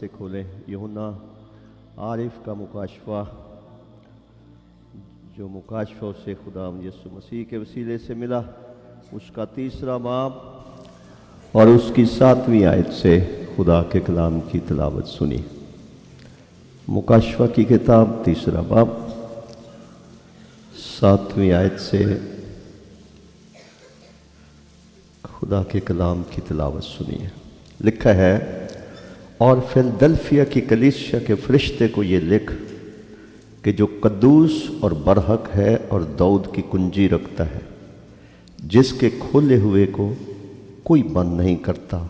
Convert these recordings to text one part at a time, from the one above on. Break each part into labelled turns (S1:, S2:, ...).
S1: سے کھولیں یوحنا عارف کا مکاشفہ، جو مکاشفہ اسے خدا یسوع مسیح کے وسیلے سے ملا، اس کا 3 باب اور اس کی 7ویں آیت سے خدا کے کلام کی تلاوت سنی۔ مکاشفہ کی کتاب 3 باب 7ویں آیت سے خدا کے کلام کی تلاوت سنی ہے۔ لکھا ہے، اور فلدلفیا کی کلیسیا کے فرشتے کو یہ لکھ کہ جو قدوس اور برحق ہے اور داؤد کی کنجی رکھتا ہے، جس کے کھولے ہوئے کو کوئی بند نہیں کرتا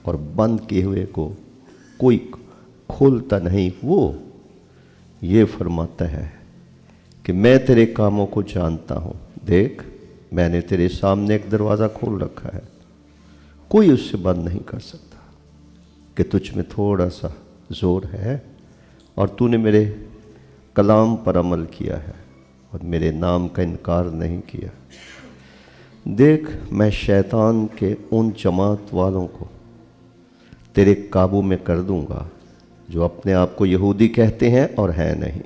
S1: اور بند کیے ہوئے کو کوئی کھولتا نہیں، وہ یہ فرماتا ہے کہ میں تیرے کاموں کو جانتا ہوں۔ دیکھ، میں نے تیرے سامنے ایک دروازہ کھول رکھا ہے، کوئی اس سے بند نہیں کر سکتا، کہ تجھ میں تھوڑا سا زور ہے اور تو نے میرے کلام پر عمل کیا ہے اور میرے نام کا انکار نہیں کیا۔ دیکھ، میں شیطان کے ان جماعت والوں کو تیرے قابو میں کر دوں گا جو اپنے آپ کو یہودی کہتے ہیں اور ہیں نہیں،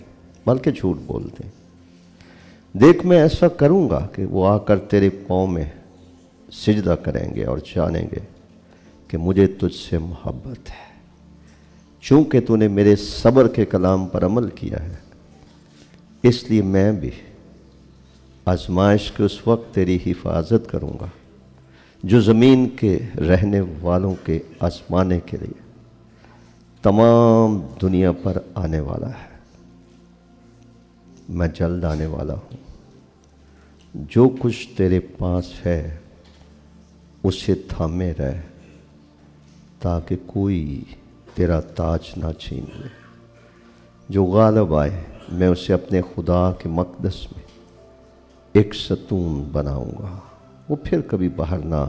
S1: بلکہ جھوٹ بولتے ہیں۔ دیکھ، میں ایسا کروں گا کہ وہ آ کر تیرے پاؤں میں سجدہ کریں گے اور جانیں گے کہ مجھے تجھ سے محبت ہے، چونکہ تو نے میرے صبر کے کلام پر عمل کیا ہے۔ اس لیے میں بھی آزمائش کے اس وقت تیری حفاظت کروں گا جو زمین کے رہنے والوں کے آزمانے کے لیے تمام دنیا پر آنے والا ہے۔ میں جلد آنے والا ہوں۔ جو کچھ تیرے پاس ہے اسے تھامے رہ، تاکہ کوئی تیرا تاج نہ چھین لے۔ جو غالب آئے میں اسے اپنے خدا کے مقدس میں ایک ستون بناؤں گا، وہ پھر کبھی باہر نہ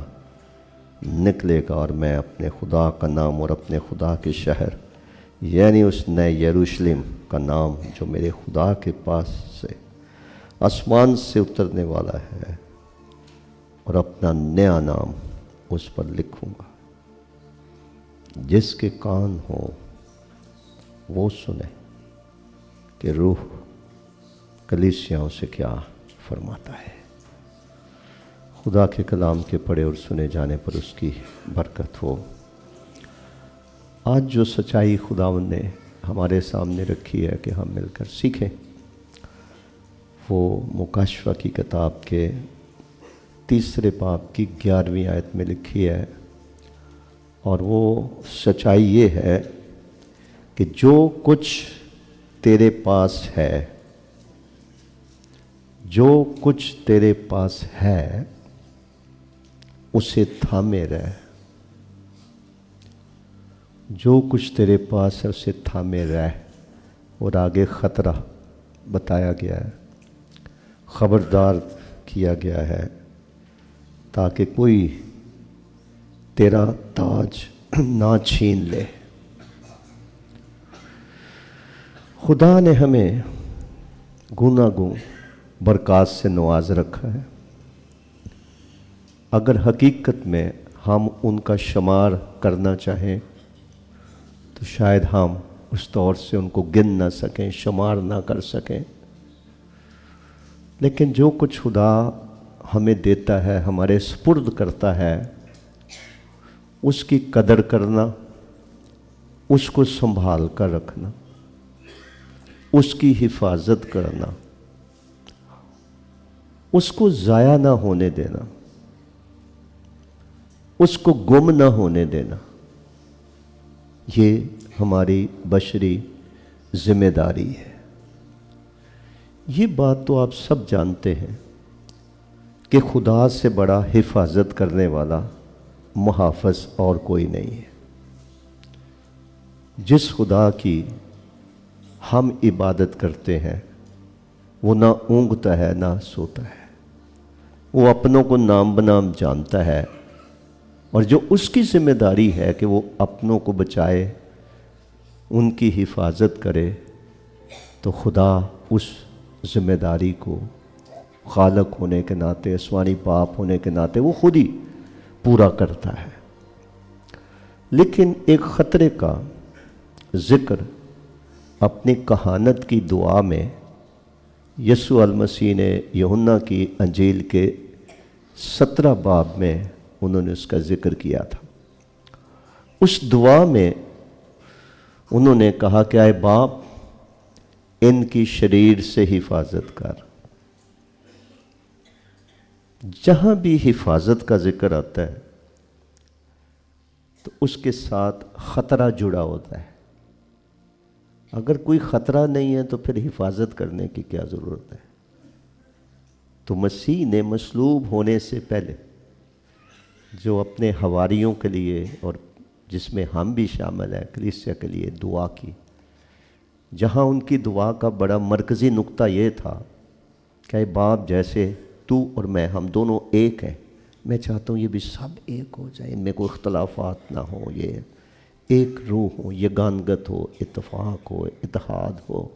S1: نکلے گا، اور میں اپنے خدا کا نام اور اپنے خدا کے شہر یعنی اس نئے یروشلم کا نام جو میرے خدا کے پاس سے آسمان سے اترنے والا ہے، اور اپنا نیا نام اس پر لکھوں گا۔ جس کے کان ہو وہ سنے کہ روح کلیسیاؤں سے کیا فرماتا ہے۔ خدا کے کلام کے پڑھے اور سنے جانے پر اس کی برکت ہو۔ آج جو سچائی خداوند نے ہمارے سامنے رکھی ہے کہ ہم مل کر سیکھیں، وہ مکاشفہ کی کتاب کے 3 باب کی 11ویں آیت میں لکھی ہے، اور وہ سچائی یہ ہے کہ جو کچھ تیرے پاس ہے، جو کچھ تیرے پاس ہے اسے تھامے رہ۔ جو کچھ تیرے پاس ہے اسے تھامے رہ، اور آگے خطرہ بتایا گیا ہے، خبردار کیا گیا ہے، تاکہ کوئی تیرا تاج نہ چھین لے۔ خدا نے ہمیں گوناگوں برکات سے نواز رکھا ہے۔ اگر حقیقت میں ہم ان کا شمار کرنا چاہیں تو شاید ہم اس طور سے ان کو گن نہ سکیں، شمار نہ کر سکیں، لیکن جو کچھ خدا ہمیں دیتا ہے، ہمارے سپرد کرتا ہے، اس کی قدر کرنا، اس کو سنبھال کر رکھنا، اس کی حفاظت کرنا، اس کو ضائع نہ ہونے دینا، اس کو گم نہ ہونے دینا، یہ ہماری بشری ذمہ داری ہے۔ یہ بات تو آپ سب جانتے ہیں کہ خدا سے بڑا حفاظت کرنے والا محافظ اور کوئی نہیں ہے۔ جس خدا کی ہم عبادت کرتے ہیں وہ نہ اونگتا ہے نہ سوتا ہے، وہ اپنوں کو نام بنام جانتا ہے، اور جو اس کی ذمہ داری ہے کہ وہ اپنوں کو بچائے، ان کی حفاظت کرے، تو خدا اس ذمہ داری کو خالق ہونے کے ناطے، آسمانی باپ ہونے کے ناطے وہ خود ہی پورا کرتا ہے۔ لیکن ایک خطرے کا ذکر اپنی کہانت کی دعا میں یسوع المسیح نے یوحنا کی انجیل کے 17 باب میں انہوں نے اس کا ذکر کیا تھا۔ اس دعا میں انہوں نے کہا کہ اے باپ، ان کی شریر سے حفاظت کر۔ جہاں بھی حفاظت کا ذکر آتا ہے تو اس کے ساتھ خطرہ جڑا ہوتا ہے۔ اگر کوئی خطرہ نہیں ہے تو پھر حفاظت کرنے کی کیا ضرورت ہے؟ تو مسیح نے مصلوب ہونے سے پہلے جو اپنے حواریوں کے لیے، اور جس میں ہم بھی شامل ہیں، کلیسیا کے لیے دعا کی، جہاں ان کی دعا کا بڑا مرکزی نقطہ یہ تھا کہ اے باپ، جیسے تو اور میں ہم دونوں ایک ہیں، میں چاہتا ہوں یہ بھی سب ایک ہو جائے، ان میں کوئی اختلافات نہ ہو، یہ ایک روح ہو، یگانگت ہو، اتفاق ہو، اتحاد ہو۔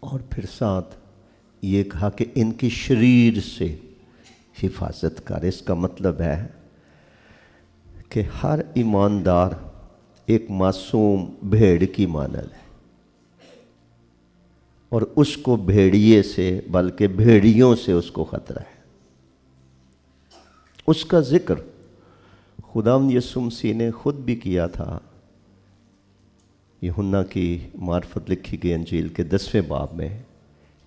S1: اور پھر ساتھ یہ کہا کہ ان کی شریر سے حفاظت کر۔ اس کا مطلب ہے کہ ہر ایماندار ایک معصوم بھیڑ کی مانند ہے، اور اس کو بھیڑیے سے بلکہ بھیڑیوں سے اس کو خطرہ ہے۔ اس کا ذکر خداوند یسوع مسیح نے خود بھی کیا تھا یوحنا کی معرفت لکھی گئی انجیل کے 10ویں باب میں،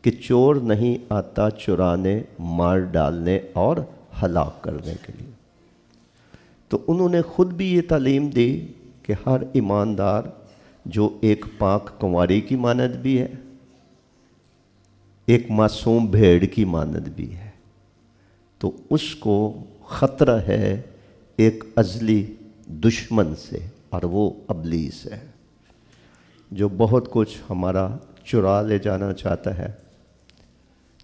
S1: کہ چور نہیں آتا چرانے، مار ڈالنے اور ہلاک کرنے کے لیے۔ تو انہوں نے خود بھی یہ تعلیم دی کہ ہر ایماندار جو ایک پاک کنواری کی مانند بھی ہے، ایک معصوم بھیڑ کی مانند بھی ہے، تو اس کو خطرہ ہے ایک ازلی دشمن سے، اور وہ ابلیس ہے، جو بہت کچھ ہمارا چرا لے جانا چاہتا ہے،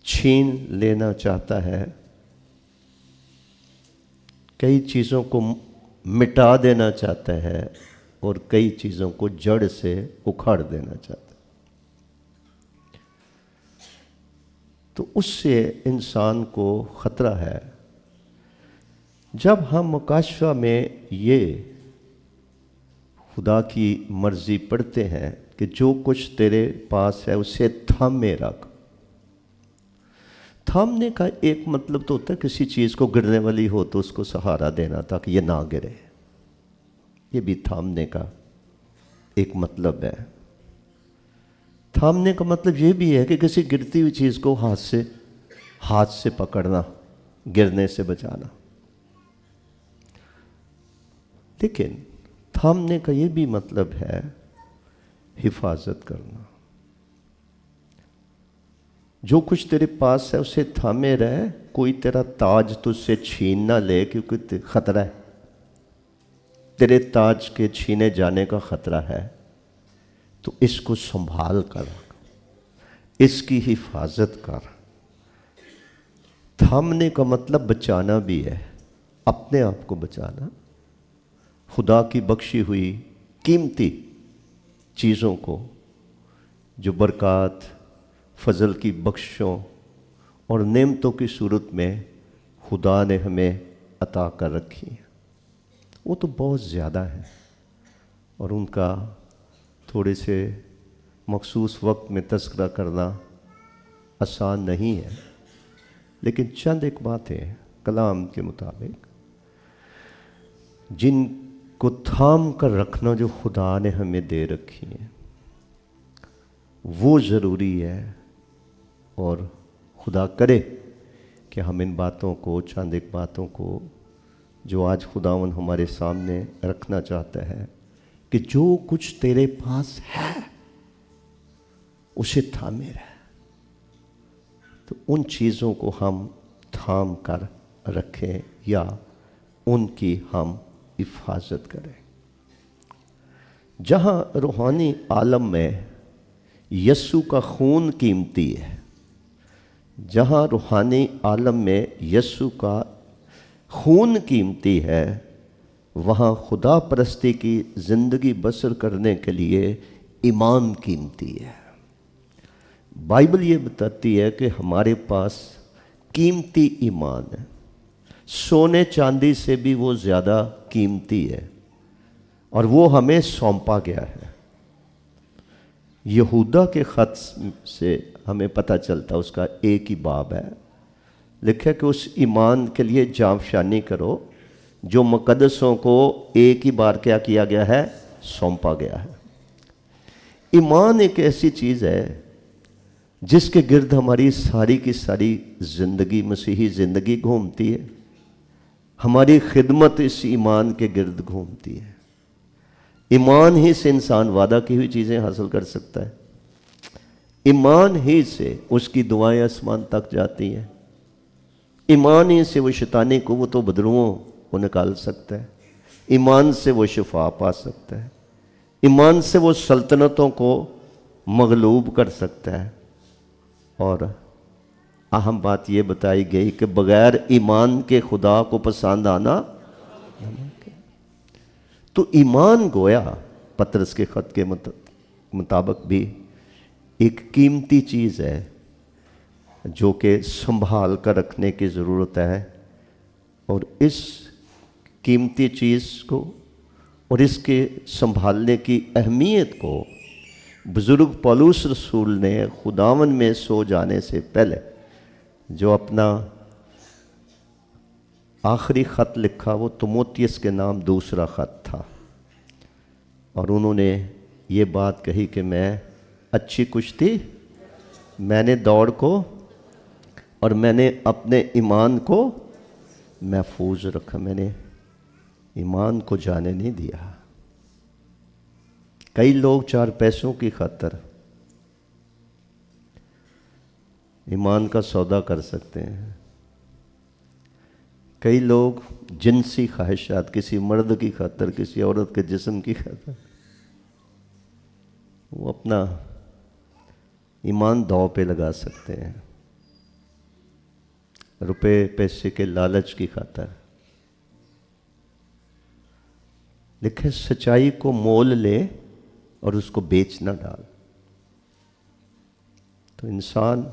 S1: چھین لینا چاہتا ہے، کئی چیزوں کو مٹا دینا چاہتا ہے، اور کئی چیزوں کو جڑ سے اکھاڑ دینا چاہتا ہے۔ تو اس سے انسان کو خطرہ ہے۔ جب ہم مکاشفہ میں یہ خدا کی مرضی پڑھتے ہیں کہ جو کچھ تیرے پاس ہے اسے تھامے رکھ، تھامنے کا ایک مطلب تو ہوتا ہے کسی چیز کو گرنے والی ہو تو اس کو سہارا دینا تاکہ یہ نہ گرے، یہ بھی تھامنے کا ایک مطلب ہے۔ تھامنے کا مطلب یہ بھی ہے کہ کسی گرتی ہوئی چیز کو ہاتھ سے پکڑنا، گرنے سے بچانا۔ لیکن تھامنے کا یہ بھی مطلب ہے حفاظت کرنا۔ جو کچھ تیرے پاس ہے اسے تھامے رہے، کوئی تیرا تاج تجھ سے چھین نہ لے، کیونکہ خطرہ ہے، تیرے تاج کے چھینے جانے کا خطرہ ہے۔ تو اس کو سنبھال کر، اس کی حفاظت کر۔ تھامنے کا مطلب بچانا بھی ہے، اپنے آپ کو بچانا، خدا کی بخشی ہوئی قیمتی چیزوں کو، جو برکات، فضل کی بخشوں اور نعمتوں کی صورت میں خدا نے ہمیں عطا کر رکھی ہیں، وہ تو بہت زیادہ ہیں، اور ان کا تھوڑے سے مخصوص وقت میں تذکرہ کرنا آسان نہیں ہے۔ لیکن چند ایک باتیں کلام کے مطابق جن کو تھام کر رکھنا جو خدا نے ہمیں دے رکھی ہیں، وہ ضروری ہے، اور خدا کرے کہ ہم ان باتوں کو، چند ایک باتوں کو جو آج خداوند ہمارے سامنے رکھنا چاہتا ہے، کہ جو کچھ تیرے پاس ہے اسے تھامے رہ، تو ان چیزوں کو ہم تھام کر رکھیں یا ان کی ہم حفاظت کریں۔ جہاں روحانی عالم میں یسوع کا خون قیمتی ہے، جہاں روحانی عالم میں یسوع کا خون قیمتی ہے، وہاں خدا پرستی کی زندگی بسر کرنے کے لیے ایمان قیمتی ہے۔ بائبل یہ بتاتی ہے کہ ہمارے پاس قیمتی ایمان ہے، سونے چاندی سے بھی وہ زیادہ قیمتی ہے۔ اور وہ ہمیں سونپا گیا ہے۔ یہودا کے خط سے ہمیں پتہ چلتا، اس کا ایک ہی باب ہے، لکھا کہ اس ایمان کے لیے جانفشانی کرو جو مقدسوں کو ایک ہی بار کیا کیا گیا ہے، سونپا گیا ہے۔ ایمان ایک ایسی چیز ہے جس کے گرد ہماری ساری کی ساری زندگی، مسیحی زندگی گھومتی ہے۔ ہماری خدمت اس ایمان کے گرد گھومتی ہے۔ ایمان ہی سے انسان وعدہ کی ہوئی چیزیں حاصل کر سکتا ہے، ایمان ہی سے اس کی دعائیں آسمان تک جاتی ہیں، ایمان ہی سے وہ شیطانی قوت و بدروؤں کو نکال سکتا ہے، ایمان سے وہ شفا پا سکتا ہے، ایمان سے وہ سلطنتوں کو مغلوب کر سکتا ہے۔ اور اہم بات یہ بتائی گئی کہ بغیر ایمان کے خدا کو پسند آنا ناممکن۔ تو ایمان گویا پطرس کے خط کے مطابق بھی ایک قیمتی چیز ہے جو کہ سنبھال کر رکھنے کی ضرورت ہے، اور اس قیمتی چیز کو اور اس کے سنبھالنے کی اہمیت کو بزرگ پولس رسول نے خداوند میں سو جانے سے پہلے جو اپنا آخری خط لکھا، وہ تموتیس کے نام دوسرا خط تھا، اور انہوں نے یہ بات کہی کہ میں اچھی کشتی، میں نے دوڑ کو اور میں نے اپنے ایمان کو محفوظ رکھا، میں نے ایمان کو جانے نہیں دیا۔ کئی لوگ چار پیسوں کی خاطر ایمان کا سودا کر سکتے ہیں، کئی لوگ جنسی خواہشات، کسی مرد کی خاطر، کسی عورت کے جسم کی خاطر وہ اپنا ایمان داؤ پہ لگا سکتے ہیں، روپے پیسے کے لالچ کی خاطر۔ لکھے سچائی کو مول لے اور اس کو بیچ نہ ڈال۔ تو انسان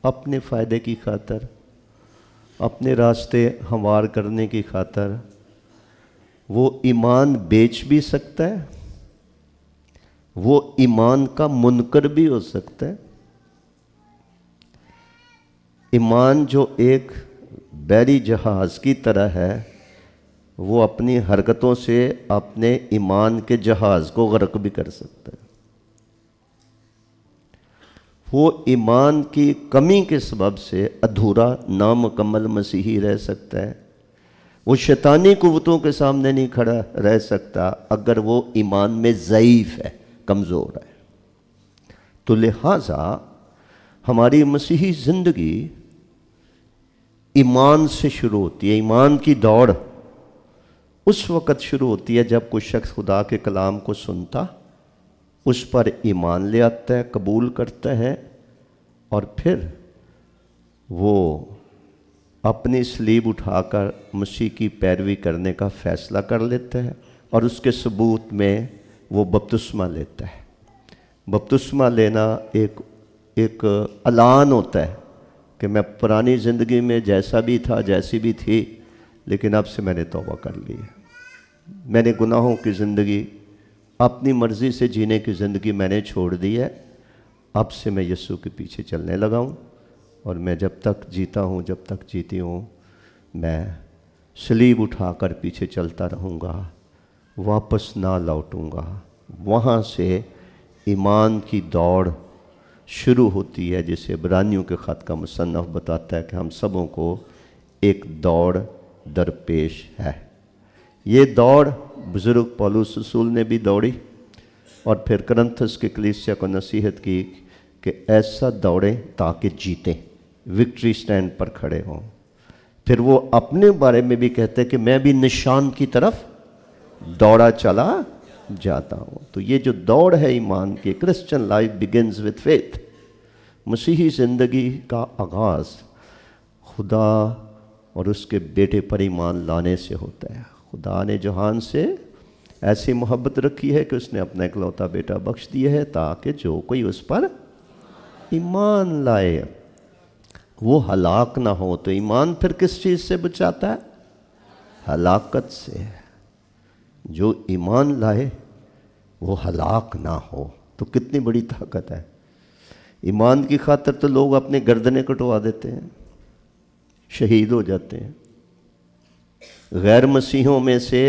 S1: اپنے فائدے کی خاطر، اپنے راستے ہموار کرنے کی خاطر وہ ایمان بیچ بھی سکتا ہے، وہ ایمان کا منکر بھی ہو سکتا ہے۔ ایمان جو ایک بحری جہاز کی طرح ہے، وہ اپنی حرکتوں سے اپنے ایمان کے جہاز کو غرق بھی کر سکتا ہے۔ وہ ایمان کی کمی کے سبب سے ادھورا، نامکمل مسیحی رہ سکتا ہے، وہ شیطانی قوتوں کے سامنے نہیں کھڑا رہ سکتا اگر وہ ایمان میں ضعیف ہے، کمزور ہے۔ تو لہٰذا ہماری مسیحی زندگی ایمان سے شروع ہوتی ہے۔ ایمان کی دوڑ اس وقت شروع ہوتی ہے جب کوئی شخص خدا کے کلام کو سنتا، اس پر ایمان لے آتا ہے، قبول کرتا ہے، اور پھر وہ اپنی صلیب اٹھا کر مسیح کی پیروی کرنے کا فیصلہ کر لیتا ہے، اور اس کے ثبوت میں وہ بپتسمہ لیتا ہے۔ بپتسمہ لینا ایک اعلان ہوتا ہے کہ میں پرانی زندگی میں جیسا بھی تھا، جیسی بھی تھی، لیکن اب سے میں نے توبہ کر لی ہے، میں نے گناہوں کی زندگی، اپنی مرضی سے جینے کی زندگی میں نے چھوڑ دی ہے، اب سے میں یسوع کے پیچھے چلنے لگا ہوں، اور میں جب تک جیتا ہوں، جب تک جیتی ہوں، میں صلیب اٹھا کر پیچھے چلتا رہوں گا، واپس نہ لوٹوں گا۔ وہاں سے ایمان کی دوڑ شروع ہوتی ہے، جسے عبرانیوں کے خط کا مصنف بتاتا ہے کہ ہم سبوں کو ایک دوڑ درپیش ہے۔ یہ دوڑ بزرگ پولس رسول نے بھی دوڑی، اور پھر کرنتھس کی کلیسیا کو نصیحت کی کہ ایسا دوڑیں تاکہ جیتیں، وکٹری سٹینڈ پر کھڑے ہوں۔ پھر وہ اپنے بارے میں بھی کہتے کہ میں بھی نشان کی طرف دوڑا چلا جاتا ہوں۔ تو یہ جو دوڑ ہے ایمان کی، Christian life begins with faith, مسیحی زندگی کا آغاز خدا اور اس کے بیٹے پر ایمان لانے سے ہوتا ہے۔ خدا نے جہان سے ایسی محبت رکھی ہے کہ اس نے اپنا اکلوتا بیٹا بخش دیا ہے تاکہ جو کوئی اس پر ایمان لائے وہ ہلاک نہ ہو۔ تو ایمان پھر کس چیز سے بچاتا ہے؟ ہلاکت سے۔ جو ایمان لائے وہ ہلاک نہ ہو۔ تو کتنی بڑی طاقت ہے۔ ایمان کی خاطر تو لوگ اپنے گردنیں کٹوا دیتے ہیں، شہید ہو جاتے ہیں۔ غیر مسیحوں میں سے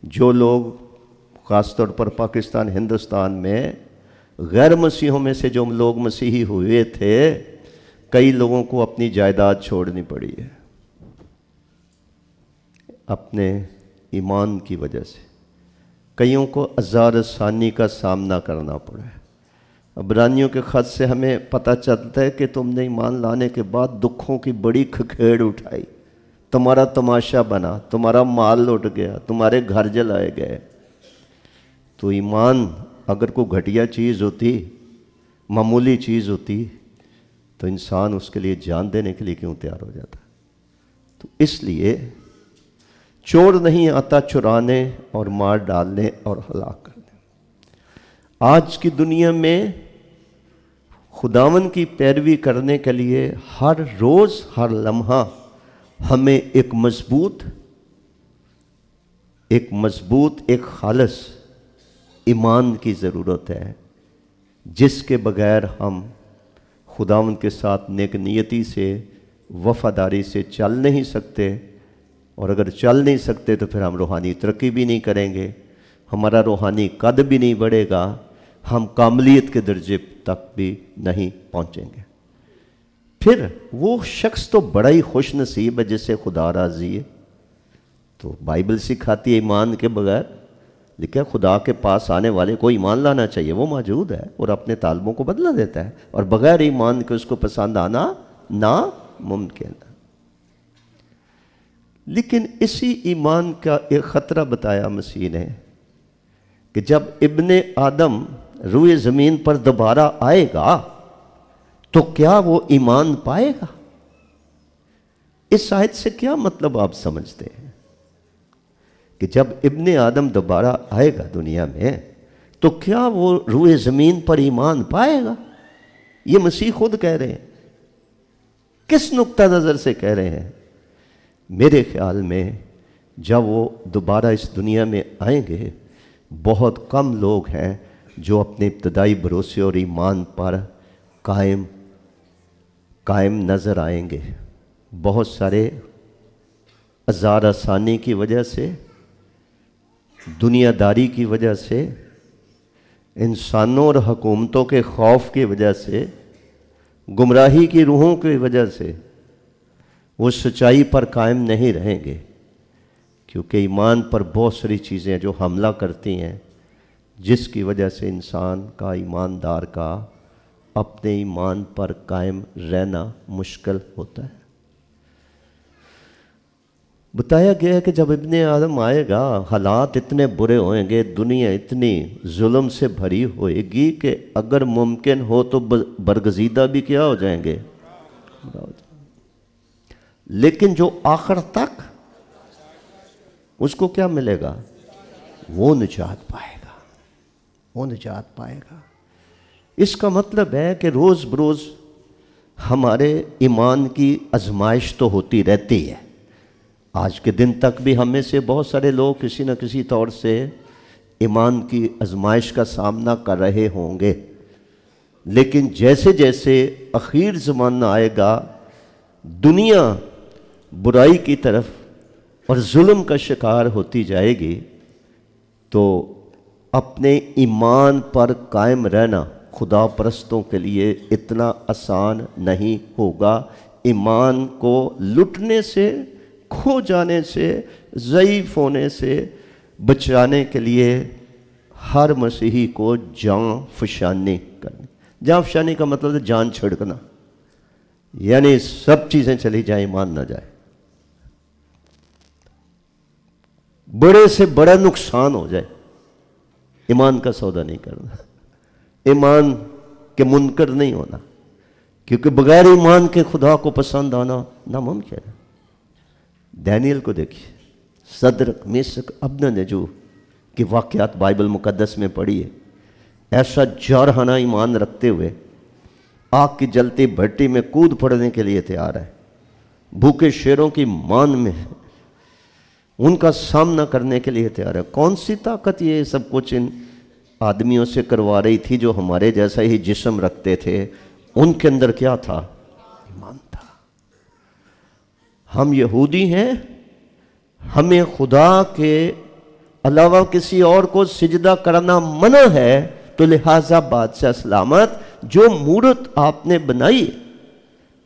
S1: جو لوگ، خاص طور پر پاکستان ہندوستان میں غیر مسیحوں میں سے جو لوگ مسیحی ہوئے تھے، کئی لوگوں کو اپنی جائیداد چھوڑنی پڑی ہے اپنے ایمان کی وجہ سے۔ کئیوں کو عذاب ثانی کا سامنا کرنا پڑا ہے۔ عبرانیوں کے خط سے ہمیں پتہ چلتا ہے کہ تم نے ایمان لانے کے بعد دکھوں کی بڑی کھکھیڑ اٹھائی، تمہارا تماشا بنا، تمہارا مال لوٹ گیا، تمہارے گھر جلائے گئے۔ تو ایمان اگر کوئی گھٹیا چیز ہوتی، معمولی چیز ہوتی، تو انسان اس کے لیے جان دینے کے لیے کیوں تیار ہو جاتا؟ تو اس لیے چور نہیں آتا چرانے اور مار ڈالنے اور ہلاک کرنے۔ آج کی دنیا میں خداوند کی پیروی کرنے کے لیے ہر روز ہر لمحہ ہمیں ایک مضبوط ایک خالص ایمان کی ضرورت ہے، جس کے بغیر ہم خداوند کے ساتھ نیک نیتی سے، وفاداری سے چل نہیں سکتے، اور اگر چل نہیں سکتے تو پھر ہم روحانی ترقی بھی نہیں کریں گے، ہمارا روحانی قد بھی نہیں بڑھے گا، ہم کاملیت کے درجے تک بھی نہیں پہنچیں گے۔ پھر وہ شخص تو بڑا ہی خوش نصیب ہے جس سے خدا راضی ہے۔ تو بائبل سکھاتی ہے ایمان کے بغیر، لیکن خدا کے پاس آنے والے کو ایمان لانا چاہیے، وہ موجود ہے اور اپنے طالبوں کو بدلا دیتا ہے، اور بغیر ایمان کے اس کو پسند آنا ناممکن ہے۔ لیکن اسی ایمان کا ایک خطرہ بتایا مسیح نے کہ جب ابن آدم روئے زمین پر دوبارہ آئے گا تو کیا وہ ایمان پائے گا؟ اس آیت سے کیا مطلب آپ سمجھتے ہیں کہ جب ابن آدم دوبارہ آئے گا دنیا میں تو کیا وہ روئے زمین پر ایمان پائے گا؟ یہ مسیح خود کہہ رہے ہیں۔ کس نقطہ نظر سے کہہ رہے ہیں؟ میرے خیال میں جب وہ دوبارہ اس دنیا میں آئیں گے، بہت کم لوگ ہیں جو اپنے ابتدائی بھروسے اور ایمان پر قائم نظر آئیں گے۔ بہت سارے عذاب ثانی کی وجہ سے، دنیا داری کی وجہ سے، انسانوں اور حکومتوں کے خوف کی وجہ سے، گمراہی کی روحوں کی وجہ سے وہ سچائی پر قائم نہیں رہیں گے، کیونکہ ایمان پر بہت ساری چیزیں جو حملہ کرتی ہیں، جس کی وجہ سے انسان کا، ایماندار کا اپنے ایمان پر قائم رہنا مشکل ہوتا ہے۔ بتایا گیا ہے کہ جب ابن آدم آئے گا، حالات اتنے برے ہوئیں گے، دنیا اتنی ظلم سے بھری ہوئے گی کہ اگر ممکن ہو تو برگزیدہ بھی کیا ہو جائیں گے، لیکن جو آخر تک اس کو کیا ملے گا؟ وہ نجات پائے گا، وہ نجات پائے گا۔ اس کا مطلب ہے کہ روز بروز ہمارے ایمان کی آزمائش تو ہوتی رہتی ہے۔ آج کے دن تک بھی ہم میں سے بہت سارے لوگ کسی نہ کسی طور سے ایمان کی آزمائش کا سامنا کر رہے ہوں گے، لیکن جیسے جیسے اخیر زمانہ آئے گا، دنیا برائی کی طرف اور ظلم کا شکار ہوتی جائے گی، تو اپنے ایمان پر قائم رہنا خدا پرستوں کے لیے اتنا آسان نہیں ہوگا۔ ایمان کو لٹنے سے، کھو جانے سے، ضعیف ہونے سے بچانے کے لیے ہر مسیحی کو جان فشانی کرنی۔ جان فشانی کا مطلب ہے جان چھڑکنا، یعنی سب چیزیں چلی جائیں، ایمان نہ جائے، بڑے سے بڑا نقصان ہو جائے، ایمان کا سودا نہیں کرنا، ایمان کے منکر نہیں ہونا، کیونکہ بغیر ایمان کے خدا کو پسند آنا ناممکن ہے۔ دانیل کو دیکھیے، صدرک، میشک، ابدنجو کی واقعات بائبل مقدس میں پڑھیے، ایسا جارحانہ ایمان رکھتے ہوئے آگ کی جلتی بھٹی میں کود پڑنے کے لیے تیار ہے، بھوکے شیروں کی مان میں ان کا سامنا کرنے کے لیے تیار ہے۔ کون سی طاقت یہ سب کچھ ان آدمیوں سے کروا رہی تھی جو ہمارے جیسا ہی جسم رکھتے تھے؟ ان کے اندر کیا تھا؟ ایمان تھا۔ ہم یہودی ہیں، ہمیں خدا کے علاوہ کسی اور کو سجدہ کرنا منع ہے، تو لہٰذا بادشاہ سلامت جو مورت آپ نے بنائی،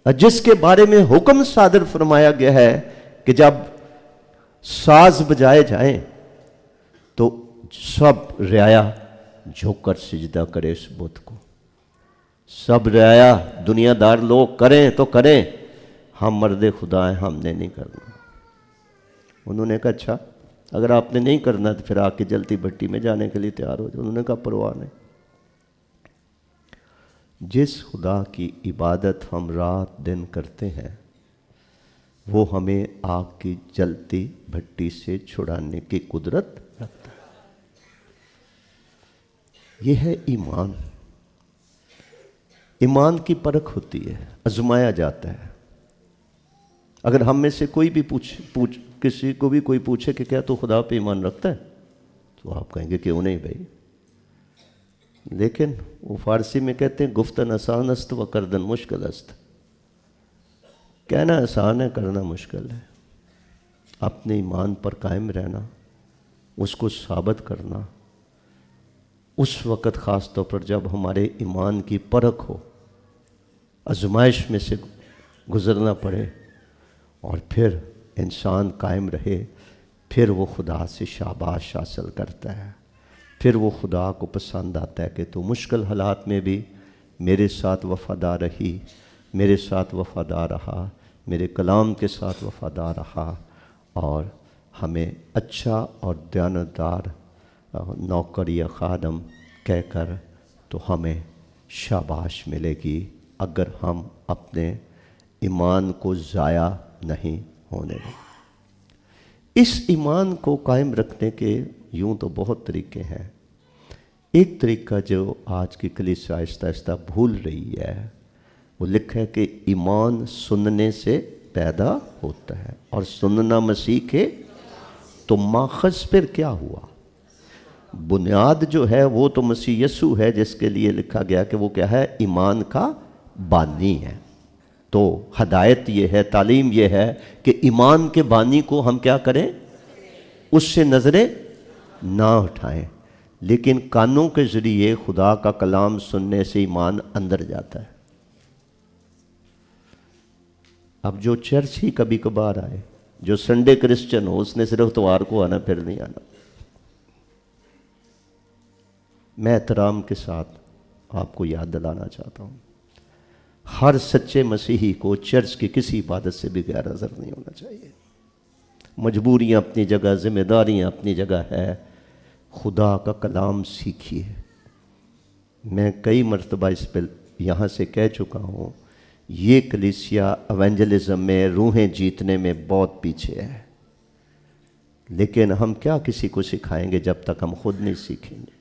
S1: جس کے بارے میں حکم صادر فرمایا گیا ہے کہ جب ساز بجائے جائیں تو سب رعایا جھک کر سجدہ کرے اس بت کو، سب رعایا دنیا دار لوگ کریں تو کریں، ہم مرد خدا ہیں، ہم نے نہیں کرنا۔ انہوں نے کہا اچھا اگر آپ نے نہیں کرنا تو پھر آ کے جلتی بھٹی میں جانے کے لیے تیار ہو جائے۔ انہوں نے کہا پرواہ نہیں۔ جس خدا کی عبادت ہم رات دن کرتے ہیں وہ ہمیں آگ کی جلتی بھٹی سے چھڑانے کی قدرت رکھتا ہے۔ یہ ہے ایمان۔ ایمان کی پرکھ ہوتی ہے، آزمایا جاتا ہے۔ اگر ہم میں سے کوئی بھی کسی کو بھی کوئی پوچھے کہ کیا تو خدا پہ ایمان رکھتا ہے، تو آپ کہیں گے کیوں نہیں بھائی، لیکن وہ فارسی میں کہتے ہیں گفتن آسان است و کردن مشکل است۔ کہنا آسان ہے، کرنا مشکل ہے۔ اپنے ایمان پر قائم رہنا، اس کو ثابت کرنا، اس وقت خاص طور پر جب ہمارے ایمان کی پرکھ ہو، آزمائش میں سے گزرنا پڑے، اور پھر انسان قائم رہے، پھر وہ خدا سے شاباش حاصل کرتا ہے، پھر وہ خدا کو پسند آتا ہے کہ تو مشکل حالات میں بھی میرے ساتھ وفادار رہی، میرے ساتھ وفادار رہا، میرے کلام کے ساتھ وفادار رہا، اور ہمیں اچھا اور دیانتدار نوکر یا خادم کہہ کر تو ہمیں شاباش ملے گی اگر ہم اپنے ایمان کو ضائع نہیں ہونے دیں۔ اس ایمان کو قائم رکھنے کے یوں تو بہت طریقے ہیں۔ ایک طریقہ جو آج کی کلیسیا آہستہ آہستہ بھول رہی ہے، وہ لکھا ہے کہ ایمان سننے سے پیدا ہوتا ہے، اور سننا مسیح کے، تو ماخذ پھر کیا ہوا؟ بنیاد جو ہے وہ تو مسیح یسوع ہے، جس کے لیے لکھا گیا کہ وہ کیا ہے؟ ایمان کا بانی ہے۔ تو ہدایت یہ ہے، تعلیم یہ ہے کہ ایمان کے بانی کو ہم کیا کریں؟ اس سے نظریں نہ اٹھائیں، لیکن کانوں کے ذریعے خدا کا کلام سننے سے ایمان اندر جاتا ہے۔ اب جو چرچ ہی کبھی کبھار آئے، جو سنڈے کرسچن ہو، اس نے صرف اتوار کو آنا، پھر نہیں آنا۔ میں احترام کے ساتھ آپ کو یاد دلانا چاہتا ہوں، ہر سچے مسیحی کو چرچ کی کسی عبادت سے بھی غیر حاضر نہیں ہونا چاہیے۔ مجبوریاں اپنی جگہ، ذمہ داریاں اپنی جگہ ہے، خدا کا کلام سیکھیے۔ میں کئی مرتبہ اس پہ یہاں سے کہہ چکا ہوں، یہ کلیسیا ایونجلزم میں، روحیں جیتنے میں بہت پیچھے ہے، لیکن ہم کیا کسی کو سکھائیں گے جب تک ہم خود نہیں سیکھیں گے؟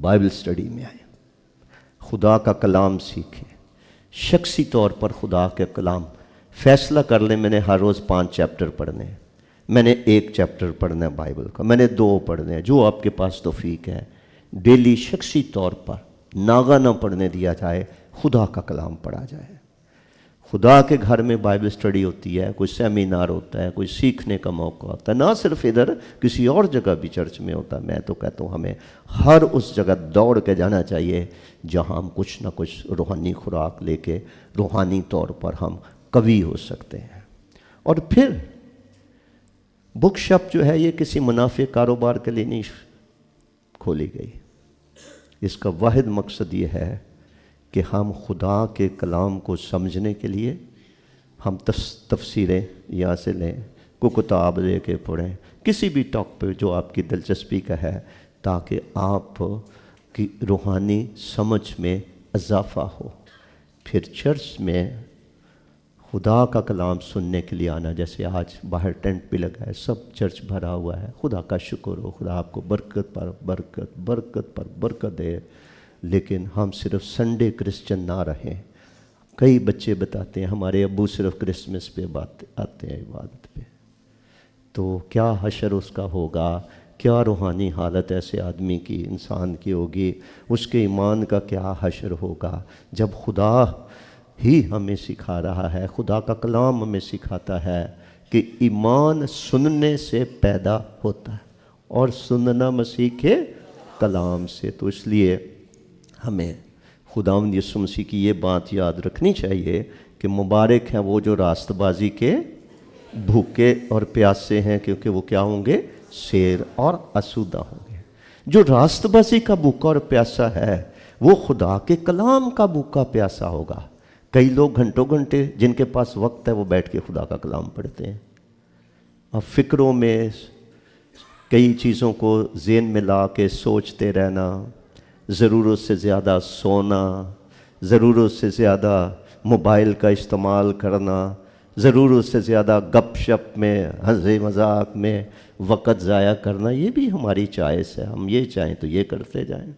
S1: بائبل سٹڈی میں آئیں، خدا کا کلام سیکھیں، شخصی طور پر خدا کے کلام فیصلہ کر لیں میں نے ہر روز 5 چیپٹر پڑھنے ہیں، میں نے 1 چیپٹر پڑھنا ہے بائبل کا، میں نے 2 پڑھنے ہیں، جو آپ کے پاس توفیق ہے۔ ڈیلی شخصی طور پر ناغہ نہ پڑھنے دیا جائے، خدا کا کلام پڑھا جائے۔ خدا کے گھر میں بائبل سٹڈی ہوتی ہے، کوئی سیمینار ہوتا ہے، کوئی سیکھنے کا موقع ہوتا ہے، نہ صرف ادھر، کسی اور جگہ بھی چرچ میں ہوتا ہے۔ میں تو کہتا ہوں ہمیں ہر اس جگہ دوڑ کے جانا چاہیے جہاں ہم کچھ نہ کچھ روحانی خوراک لے کے روحانی طور پر ہم قوی ہو سکتے ہیں۔ اور پھر بک شاپ جو ہے یہ کسی منافع کاروبار کے لیے نہیں کھولی گئی، اس کا واحد مقصد یہ ہے کہ ہم خدا کے کلام کو سمجھنے کے لیے ہم تفسیریں یہاں سے لیں، کوئی کتاب لے کے پڑھیں، کسی بھی ٹاک پہ جو آپ کی دلچسپی کا ہے، تاکہ آپ کی روحانی سمجھ میں اضافہ ہو۔ پھر چرچ میں خدا کا کلام سننے کے لیے آنا، جیسے آج باہر ٹینٹ بھی لگا ہے، سب چرچ بھرا ہوا ہے، خدا کا شکر ہو، خدا آپ کو برکت پر برکت، برکت پر برکت دے۔ لیکن ہم صرف سنڈے کرسچن نہ رہیں۔ کئی بچے بتاتے ہیں ہمارے ابو صرف کرسمس پہ آتے ہیں عبادت پہ۔ تو کیا حشر اس کا ہوگا، کیا روحانی حالت ایسے آدمی کی، انسان کی ہوگی، اس کے ایمان کا کیا حشر ہوگا جب خدا ہی ہمیں سکھا رہا ہے، خدا کا کلام ہمیں سکھاتا ہے کہ ایمان سننے سے پیدا ہوتا ہے اور سننا مسیح کے کلام سے۔ تو اس لیے ہمیں خداوند یسوع مسیح کی یہ بات یاد رکھنی چاہیے کہ مبارک ہیں وہ جو راست بازی کے بھوکے اور پیاسے ہیں، کیونکہ وہ کیا ہوں گے؟ سیر اور آسودہ ہوں گے۔ جو راست بازی کا بھوکا اور پیاسا ہے وہ خدا کے کلام کا بھوکا پیاسا ہوگا۔ کئی لوگ گھنٹوں گھنٹے جن کے پاس وقت ہے وہ بیٹھ کے خدا کا کلام پڑھتے ہیں، اب فکروں میں کئی چیزوں کو ذہن میں لا کے سوچتے رہنا، ضرورت سے زیادہ سونا، ضرورت سے زیادہ موبائل کا استعمال کرنا، ضرورت سے زیادہ گپ شپ میں، ہنسی مذاق میں وقت ضائع کرنا، یہ بھی ہماری چوائس ہے، ہم یہ چاہیں تو یہ کرتے جائیں۔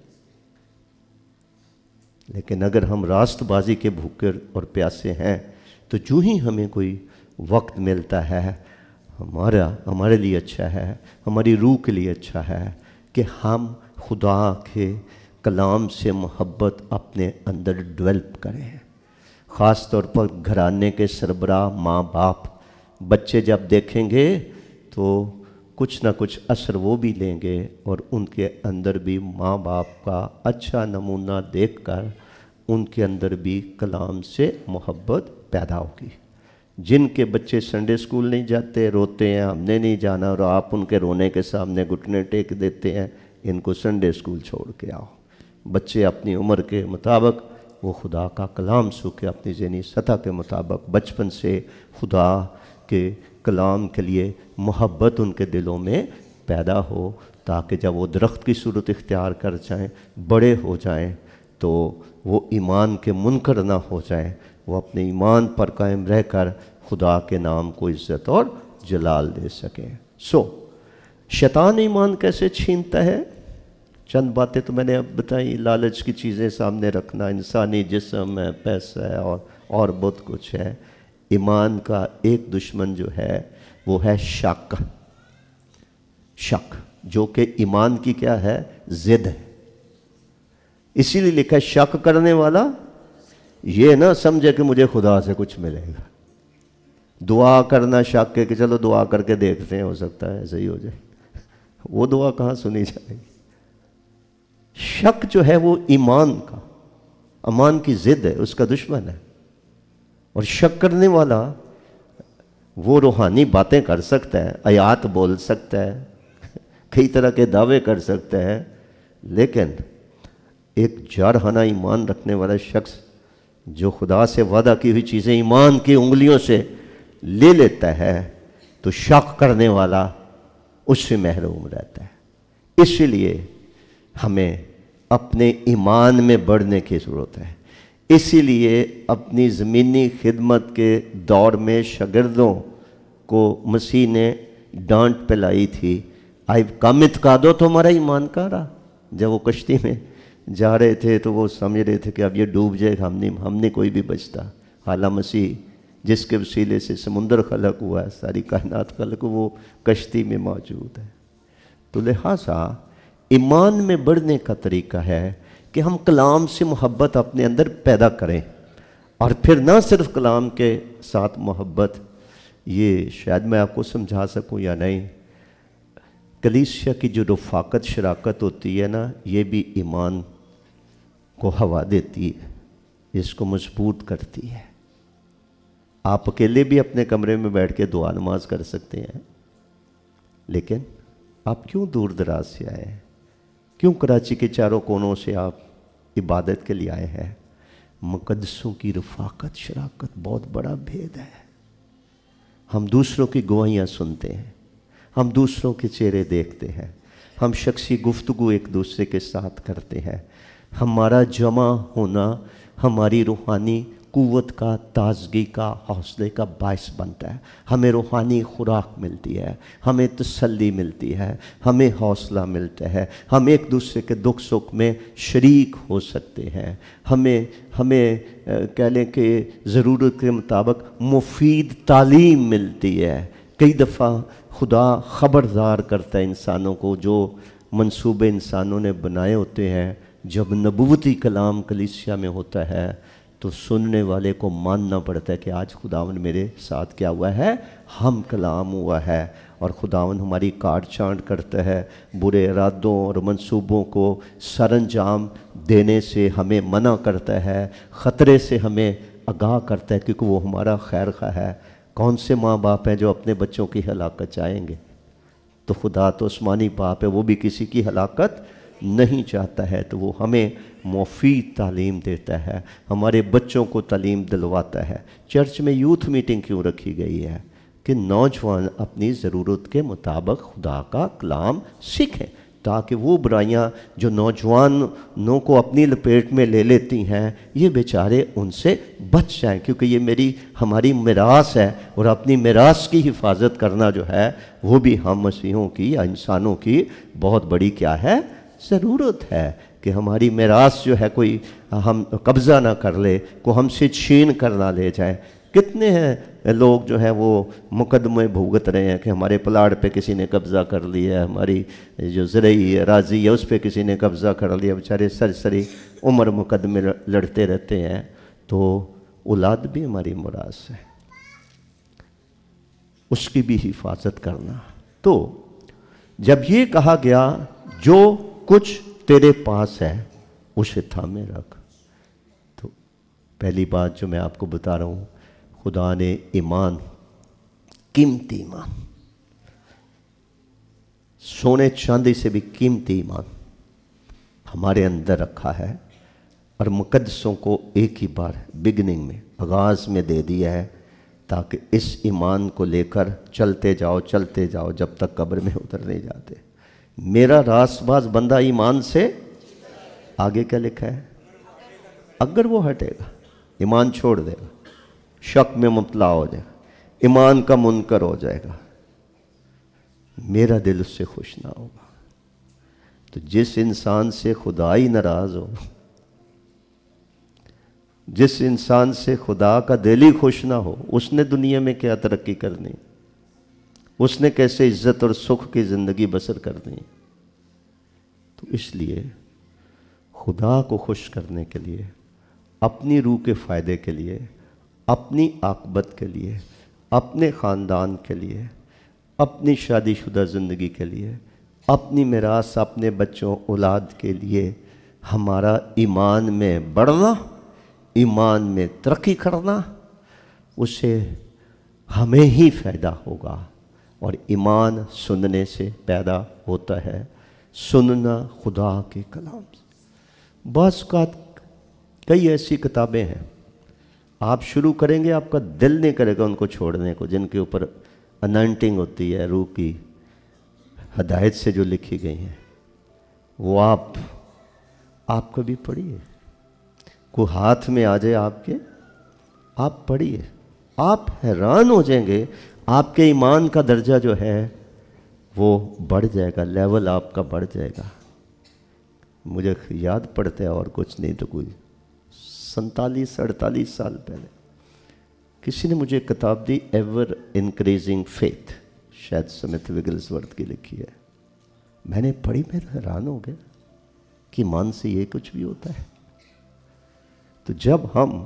S1: لیکن اگر ہم راست بازی کے بھوکے اور پیاسے ہیں تو جو ہی ہمیں کوئی وقت ملتا ہے ہمارے لیے اچھا ہے، ہماری روح کے لیے اچھا ہے کہ ہم خدا کے کلام سے محبت اپنے اندر ڈیولپ کریں۔ خاص طور پر گھرانے کے سربراہ ماں باپ بچے جب دیکھیں گے تو کچھ نہ کچھ اثر وہ بھی لیں گے، اور ان کے اندر بھی ماں باپ کا اچھا نمونہ دیکھ کر ان کے اندر بھی کلام سے محبت پیدا ہوگی۔ جن کے بچے سنڈے اسکول نہیں جاتے، روتے ہیں ہم نے نہیں جانا، اور آپ ان کے رونے کے سامنے گھٹنے ٹیک دیتے ہیں، ان کو سنڈے اسکول چھوڑ کے آؤ۔ بچے اپنی عمر کے مطابق وہ خدا کا کلام سوکھے، اپنی ذہنی سطح کے مطابق بچپن سے خدا کے کلام کے لیے محبت ان کے دلوں میں پیدا ہو، تاکہ جب وہ درخت کی صورت اختیار کر جائیں، بڑے ہو جائیں، تو وہ ایمان کے منکر نہ ہو جائیں، وہ اپنے ایمان پر قائم رہ کر خدا کے نام کو عزت اور جلال دے سکیں۔ شیطان ایمان کیسے چھینتا ہے؟ چند باتیں تو میں نے اب بتائی، لالچ کی چیزیں سامنے رکھنا، انسانی جسم ہے، پیسہ ہے اور بہت کچھ ہے۔ ایمان کا ایک دشمن جو ہے وہ ہے شک، جو کہ ایمان کی کیا ہے؟ ضد ہے۔ اسی لیے لکھا ہے شک کرنے والا یہ نہ سمجھے کہ مجھے خدا سے کچھ ملے گا۔ دعا کرنا شک ہے کہ چلو دعا کر کے دیکھتے ہیں، ہو سکتا ہے صحیح ہو جائے، وہ دعا کہاں سنی جائے گی؟ شک جو ہے وہ ایمان کی ضد ہے، اس کا دشمن ہے۔ اور شک کرنے والا وہ روحانی باتیں کر سکتا ہے، آیات بول سکتا ہے، کئی طرح کے دعوے کر سکتا ہے، لیکن ایک جارحانہ ایمان رکھنے والا شخص جو خدا سے وعدہ کی ہوئی چیزیں ایمان کی انگلیوں سے لے لیتا ہے، تو شک کرنے والا اس سے محروم رہتا ہے۔ اسی لیے ہمیں اپنے ایمان میں بڑھنے کی ضرورت ہے۔ اسی لیے اپنی زمینی خدمت کے دور میں شاگردوں کو مسیح نے ڈانٹ پلائی تھی، آئی کامت کا دو تو ہمارا ایمان کا رہا۔ جب وہ کشتی میں جا رہے تھے تو وہ سمجھ رہے تھے کہ اب یہ ڈوب جائے گا، ہم نہیں کوئی بھی بچتا۔ حالانکہ مسیح جس کے وسیلے سے سمندر خلق ہوا ہے، ساری کائنات خلق، وہ کشتی میں موجود ہے۔ تو لہٰذا ایمان میں بڑھنے کا طریقہ ہے کہ ہم کلام سے محبت اپنے اندر پیدا کریں، اور پھر نہ صرف کلام کے ساتھ محبت، یہ شاید میں آپ کو سمجھا سکوں یا نہیں، کلیسیا کی جو رفاقت شراکت ہوتی ہے نا، یہ بھی ایمان کو ہوا دیتی ہے، اس کو مضبوط کرتی ہے۔ آپ اکیلے بھی اپنے کمرے میں بیٹھ کے دعا نماز کر سکتے ہیں، لیکن آپ کیوں دور دراز سے آئے ہیں؟ کیوں کراچی کے چاروں کونوں سے آپ عبادت کے لیے آئے ہیں؟ مقدسوں کی رفاقت شراکت بہت بڑا بھید ہے۔ ہم دوسروں کی گواہیاں سنتے ہیں، ہم دوسروں کے چہرے دیکھتے ہیں، ہم شخصی گفتگو ایک دوسرے کے ساتھ کرتے ہیں۔ ہمارا جمع ہونا ہماری روحانی قوت کا، تازگی کا، حوصلے کا باعث بنتا ہے۔ ہمیں روحانی خوراک ملتی ہے، ہمیں تسلی ملتی ہے، ہمیں حوصلہ ملتا ہے، ہم ایک دوسرے کے دکھ سکھ میں شریک ہو سکتے ہیں، ہمیں کہہ لیں کہ ضرورت کے مطابق مفید تعلیم ملتی ہے کئی دفعہ خدا خبردار کرتا ہے انسانوں کو، جو منصوبے انسانوں نے بنائے ہوتے ہیں، جب نبوتی کلام کلیسیا میں ہوتا ہے تو سننے والے کو ماننا پڑتا ہے کہ آج خداوند میرے ساتھ کیا ہوا ہے، ہم کلام ہوا ہے، اور خداوند ہماری کاٹ چھانٹ کرتا ہے، برے ارادوں اور منصوبوں کو سر انجام دینے سے ہمیں منع کرتا ہے، خطرے سے ہمیں آگاہ کرتا ہے، کیونکہ وہ ہمارا خیر خواہ ہے۔ کون سے ماں باپ ہیں جو اپنے بچوں کی ہلاکت چاہیں گے؟ تو خدا تو آسمانی باپ ہے، وہ بھی کسی کی ہلاکت نہیں چاہتا ہے، تو وہ ہمیں مفید تعلیم دیتا ہے، ہمارے بچوں کو تعلیم دلواتا ہے۔ چرچ میں یوتھ میٹنگ کیوں رکھی گئی ہے؟ کہ نوجوان اپنی ضرورت کے مطابق خدا کا کلام سیکھیں، تاکہ وہ برائیاں جو نوجوانوں کو اپنی لپیٹ میں لے لیتی ہیں، یہ بیچارے ان سے بچ جائیں، کیونکہ یہ ہماری میراث ہے، اور اپنی میراث کی حفاظت کرنا جو ہے وہ بھی ہم مسیحوں کی یا انسانوں کی بہت بڑی کیا ہے، ضرورت ہے، کہ ہماری میراث جو ہے کوئی ہم قبضہ نہ کر لے، کوئی ہم سے چھین کر نہ لے جائے۔ کتنے ہیں لوگ جو ہیں وہ مقدمے بھگت رہے ہیں کہ ہمارے پلاٹ پہ کسی نے قبضہ کر لیا، ہماری جو زرعی اراضی ہے اس پہ کسی نے قبضہ کر لیا، بیچارے سری عمر مقدمے لڑتے رہتے ہیں۔ تو اولاد بھی ہماری میراث ہے، اس کی بھی حفاظت کرنا۔ تو جب یہ کہا گیا جو کچھ تیرے پاس ہے اسے تھامے رکھ، تو پہلی بات جو میں آپ کو بتا رہا ہوں، خدا نے ایمان، قیمتی ایمان، سونے چاندی سے بھی قیمتی ایمان ہمارے اندر رکھا ہے، اور مقدسوں کو ایک ہی بار بگننگ میں، آغاز میں دے دیا ہے، تاکہ اس ایمان کو لے کر چلتے جاؤ جب تک قبر میں اتر نہیں جاتے۔ میرا راست باز بندہ ایمان سے، آگے کیا لکھا ہے؟ اگر وہ ہٹے گا، ایمان چھوڑ دے گا، شک میں مبتلا ہو جائے گا، ایمان کا منکر ہو جائے گا، میرا دل اس سے خوش نہ ہوگا۔ تو جس انسان سے خدا ہی ناراض ہو، جس انسان سے خدا کا دل ہی خوش نہ ہو، اس نے دنیا میں کیا ترقی کرنی، اس نے کیسے عزت اور سکھ کی زندگی بسر کرنی؟ تو اس لیے خدا کو خوش کرنے کے لیے، اپنی روح کے فائدے کے لیے، اپنی عاقبت کے لیے، اپنے خاندان کے لیے، اپنی شادی شدہ زندگی کے لیے، اپنی میراث، اپنے بچوں اولاد کے لیے ہمارا ایمان میں بڑھنا، ایمان میں ترقی کرنا، اسے ہمیں ہی فائدہ ہوگا۔ اور ایمان سننے سے پیدا ہوتا ہے، سننا خدا کے کلام سے۔ بعض اوقات کئی ایسی کتابیں ہیں آپ شروع کریں گے، آپ کا دل نہیں کرے گا ان کو چھوڑنے کو، جن کے اوپر انانٹنگ ہوتی ہے، روح کی ہدایت سے جو لکھی گئی ہیں، وہ آپ کبھی پڑھیے، کوئی ہاتھ میں آ جائے آپ کے، آپ پڑھیے، آپ حیران ہو جائیں گے، آپ کے ایمان کا درجہ جو ہے وہ بڑھ جائے گا، لیول آپ کا بڑھ جائے گا۔ مجھے یاد پڑتا ہے، اور کچھ نہیں تو کوئی 47-48 سال پہلے کسی نے مجھے کتاب دی، ایور انکریزنگ فیتھ، شاید سمتھ وگلسورتھ کی لکھی ہے۔ میں نے پڑھی، میں حیران ہو گیا کہ ایمان سے یہ کچھ بھی ہوتا ہے۔ تو جب ہم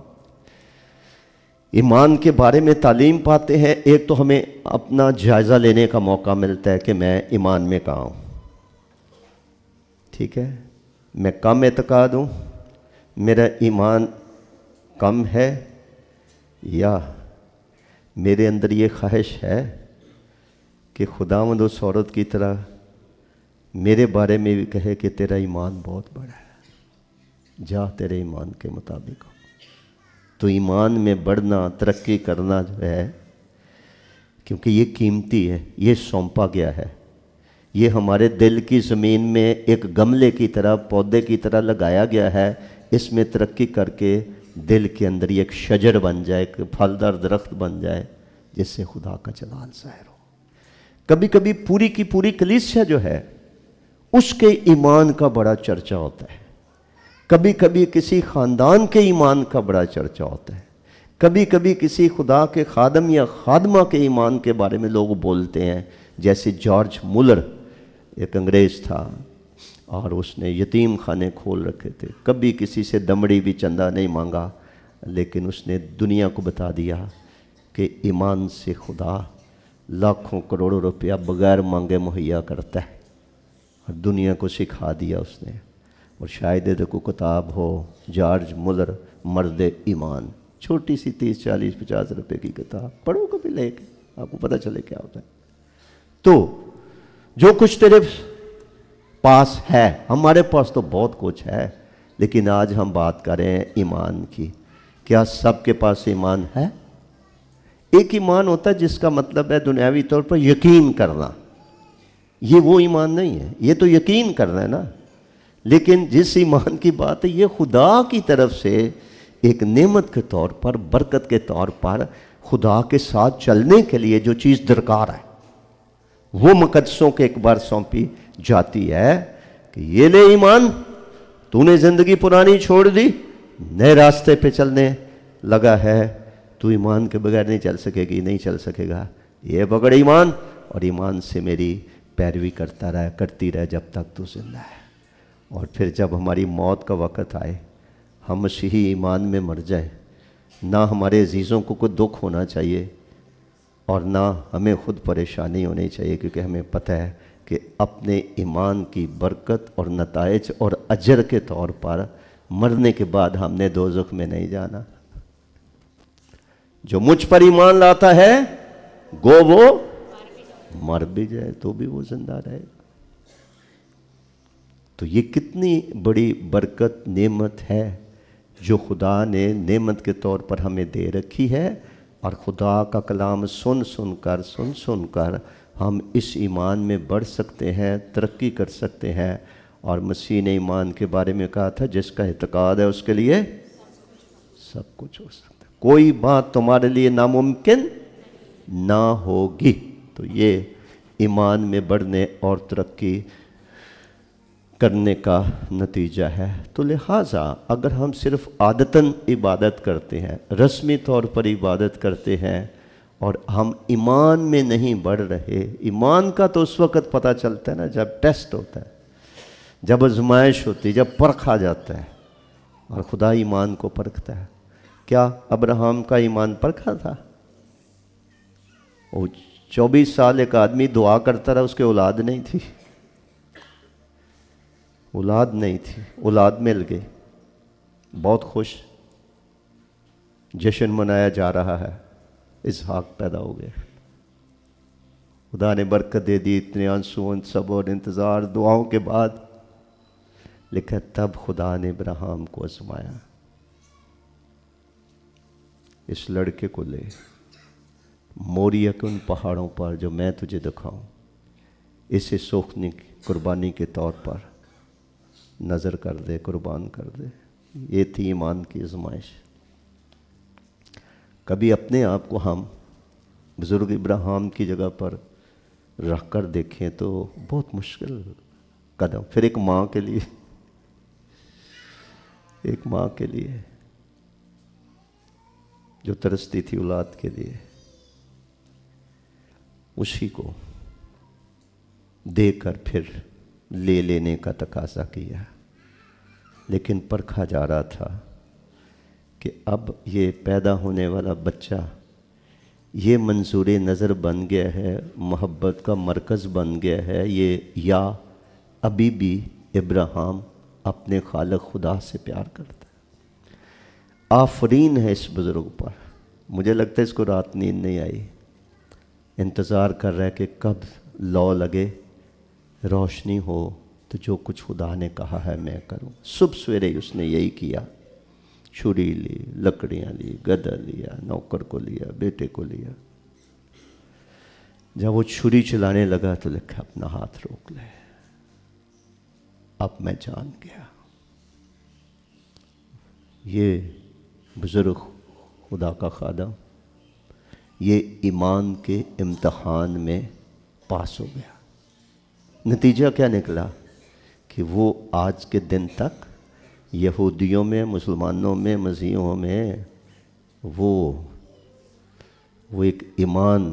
S1: ایمان کے بارے میں تعلیم پاتے ہیں، ایک تو ہمیں اپنا جائزہ لینے کا موقع ملتا ہے کہ میں ایمان میں کہاں ہوں، ٹھیک ہے، میں کم اعتقاد ہوں، میرا ایمان کم ہے، یا میرے اندر یہ خواہش ہے کہ خداوند اس عورت کی طرح میرے بارے میں بھی کہے کہ تیرا ایمان بہت بڑا ہے، جا تیرے ایمان کے مطابق ہو۔ تو ایمان میں بڑھنا، ترقی کرنا جو ہے، کیونکہ یہ قیمتی ہے، یہ سونپا گیا ہے، یہ ہمارے دل کی زمین میں ایک گملے کی طرح، پودے کی طرح لگایا گیا ہے، اس میں ترقی کر کے دل کے اندر یہ ایک شجر بن جائے، ایک پھلدار درخت بن جائے، جس سے خدا کا جلال ظاہر ہو۔ کبھی کبھی پوری کی پوری کلیسیا جو ہے اس کے ایمان کا بڑا چرچا ہوتا ہے، کبھی کبھی کسی خاندان کے ایمان کا بڑا چرچا ہوتا ہے، کبھی کبھی کسی خدا کے خادم یا خادمہ کے ایمان کے بارے میں لوگ بولتے ہیں، جیسے جارج مولر ایک انگریز تھا اور اس نے یتیم خانے کھول رکھے تھے، کبھی کسی سے دمڑی بھی چندہ نہیں مانگا، لیکن اس نے دنیا کو بتا دیا کہ ایمان سے خدا لاکھوں کروڑوں روپیہ بغیر مانگے مہیا کرتا ہے، اور دنیا کو سکھا دیا اس نے۔ اور شاید کو کتاب ہو جارج مولر مرد ایمان، چھوٹی سی 30 40 50 روپے کی کتاب، پڑھو کبھی لے کے، آپ کو پتہ چلے کیا ہوتا ہے۔ تو جو کچھ تیرے پاس ہے، ہمارے پاس تو بہت کچھ ہے، لیکن آج ہم بات کریں ایمان کی۔ کیا سب کے پاس ایمان ہے؟ ایک ایمان ہوتا ہے جس کا مطلب ہے دنیاوی طور پر یقین کرنا، یہ وہ ایمان نہیں ہے، یہ تو یقین کرنا ہے نا۔ لیکن جس ایمان کی بات ہے یہ خدا کی طرف سے ایک نعمت کے طور پر، برکت کے طور پر، خدا کے ساتھ چلنے کے لیے جو چیز درکار ہے وہ مقدسوں کے ایک بار سونپی جاتی ہے کہ یہ لے ایمان، تو نے زندگی پرانی چھوڑ دی، نئے راستے پہ چلنے لگا ہے، تو ایمان کے بغیر نہیں چل سکے گی، نہیں چل سکے گا، یہ پکڑ ایمان، اور ایمان سے میری پیروی کرتی رہ جب تک تو زندہ ہے۔ اور پھر جب ہماری موت کا وقت آئے، ہم مسیحی ایمان میں مر جائیں، نہ ہمارے عزیزوں کو کوئی دکھ ہونا چاہیے اور نہ ہمیں خود پریشانی ہونی چاہیے، کیونکہ ہمیں پتہ ہے کہ اپنے ایمان کی برکت اور نتائج اور اجر کے طور پر مرنے کے بعد ہم نے دوزخ میں نہیں جانا۔ جو مجھ پر ایمان لاتا ہے گو وہ مر بھی جائے تو بھی وہ زندہ رہے گا۔ تو یہ کتنی بڑی برکت نعمت ہے جو خدا نے نعمت کے طور پر ہمیں دے رکھی ہے، اور خدا کا کلام سن کر ہم اس ایمان میں بڑھ سکتے ہیں، ترقی کر سکتے ہیں۔ اور مسیح نے ایمان کے بارے میں کہا تھا جس کا اعتقاد ہے اس کے لیے سب کچھ ہو سکتا ہے، کوئی بات تمہارے لیے ناممکن نہ ہوگی۔ تو یہ ایمان میں بڑھنے اور ترقی کرنے کا نتیجہ ہے۔ تو لہٰذا اگر ہم صرف عادتاً عبادت کرتے ہیں، رسمی طور پر عبادت کرتے ہیں، اور ہم ایمان میں نہیں بڑھ رہے، ایمان کا تو اس وقت پتہ چلتا ہے نا جب ٹیسٹ ہوتا ہے، جب آزمائش ہوتی ہے، جب پرکھا جاتا ہے، اور خدا ایمان کو پرکھتا ہے۔ کیا ابراہیم کا ایمان پرکھا تھا؟ وہ 24 سال ایک آدمی دعا کرتا رہا، اس کے اولاد نہیں تھی، اولاد مل گئی، بہت خوش، جشن منایا جا رہا ہے، اسحاق پیدا ہو گئے، خدا نے برکت دے دی، اتنے آنسو، صبر، انتظار، دعاؤں کے بعد لکھا تب خدا نے ابراہیم کو آزمایا، اس لڑکے کو لے موریا کے ان پہاڑوں پر جو میں تجھے دکھاؤں، اسے سوکھنے کی قربانی کے طور پر نظر کر دے، قربان کر دے۔ یہ تھی ایمان کی آزمائش۔ کبھی اپنے آپ کو ہم بزرگ ابراہیم کی جگہ پر رکھ کر دیکھیں تو بہت مشکل قدم۔ پھر ایک ماں کے لیے جو ترستی تھی اولاد کے لیے، اسی کو دے کر پھر لے لینے کا تقاضا کیا، لیکن پرکھا جا رہا تھا کہ اب یہ پیدا ہونے والا بچہ یہ منظور نظر بن گیا ہے، محبت کا مرکز بن گیا ہے، یہ یا ابھی بھی ابراہیم اپنے خالق خدا سے پیار کرتا ہے۔ آفرین ہے اس بزرگ پر، مجھے لگتا ہے اس کو رات نیند نہیں آئی، انتظار کر رہا ہے کہ کب لو لگے، روشنی ہو تو جو کچھ خدا نے کہا ہے میں کروں۔ صبح سویرے اس نے یہی کیا، چھری لی، لکڑیاں لی، گدھا لیا، نوکر کو لیا، بیٹے کو لیا۔ جب وہ چھری چلانے لگا تو لکھا اپنا ہاتھ روک لے، اب میں جان گیا۔ یہ بزرگ خدا کا خادم یہ ایمان کے امتحان میں پاس ہو گیا۔ نتیجہ کیا نکلا کہ وہ آج کے دن تک یہودیوں میں، مسلمانوں میں، مسیحیوں میں وہ ایک ایمان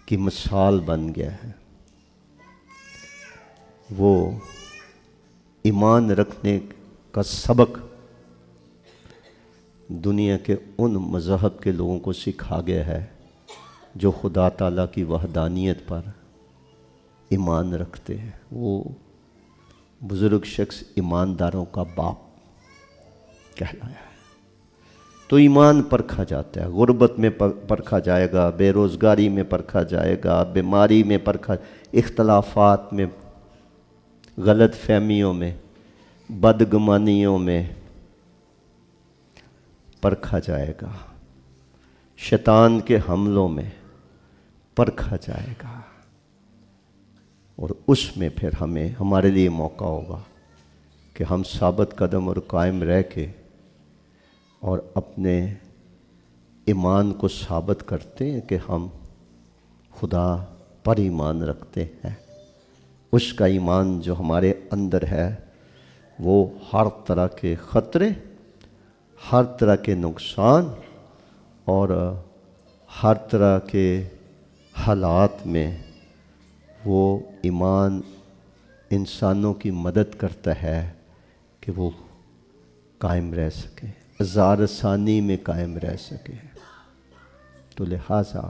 S1: کی مثال بن گیا ہے. وہ ایمان رکھنے کا سبق دنیا کے ان مذہب کے لوگوں کو سکھا گیا ہے جو خدا تعالیٰ کی وحدانیت پر ایمان رکھتے ہیں. وہ بزرگ شخص ایمانداروں کا باپ کہلایا ہے. تو ایمان پرکھا جاتا ہے. غربت میں پرکھا جائے گا، بے روزگاری میں پرکھا جائے گا، بیماری میں پرکھا، اختلافات میں، غلط فہمیوں میں، بدگمانیوں میں پرکھا جائے گا، شیطان کے حملوں میں پرکھا جائے گا. اور اس میں پھر ہمارے لیے موقع ہوگا کہ ہم ثابت قدم اور قائم رہ کے اور اپنے ایمان کو ثابت کرتے ہیں کہ ہم خدا پر ایمان رکھتے ہیں. اس کا ایمان جو ہمارے اندر ہے وہ ہر طرح کے خطرے، ہر طرح کے نقصان اور ہر طرح کے حالات میں وہ ایمان انسانوں کی مدد کرتا ہے کہ وہ قائم رہ سکے، ہزار ثانی میں قائم رہ سکے. تو لہٰذا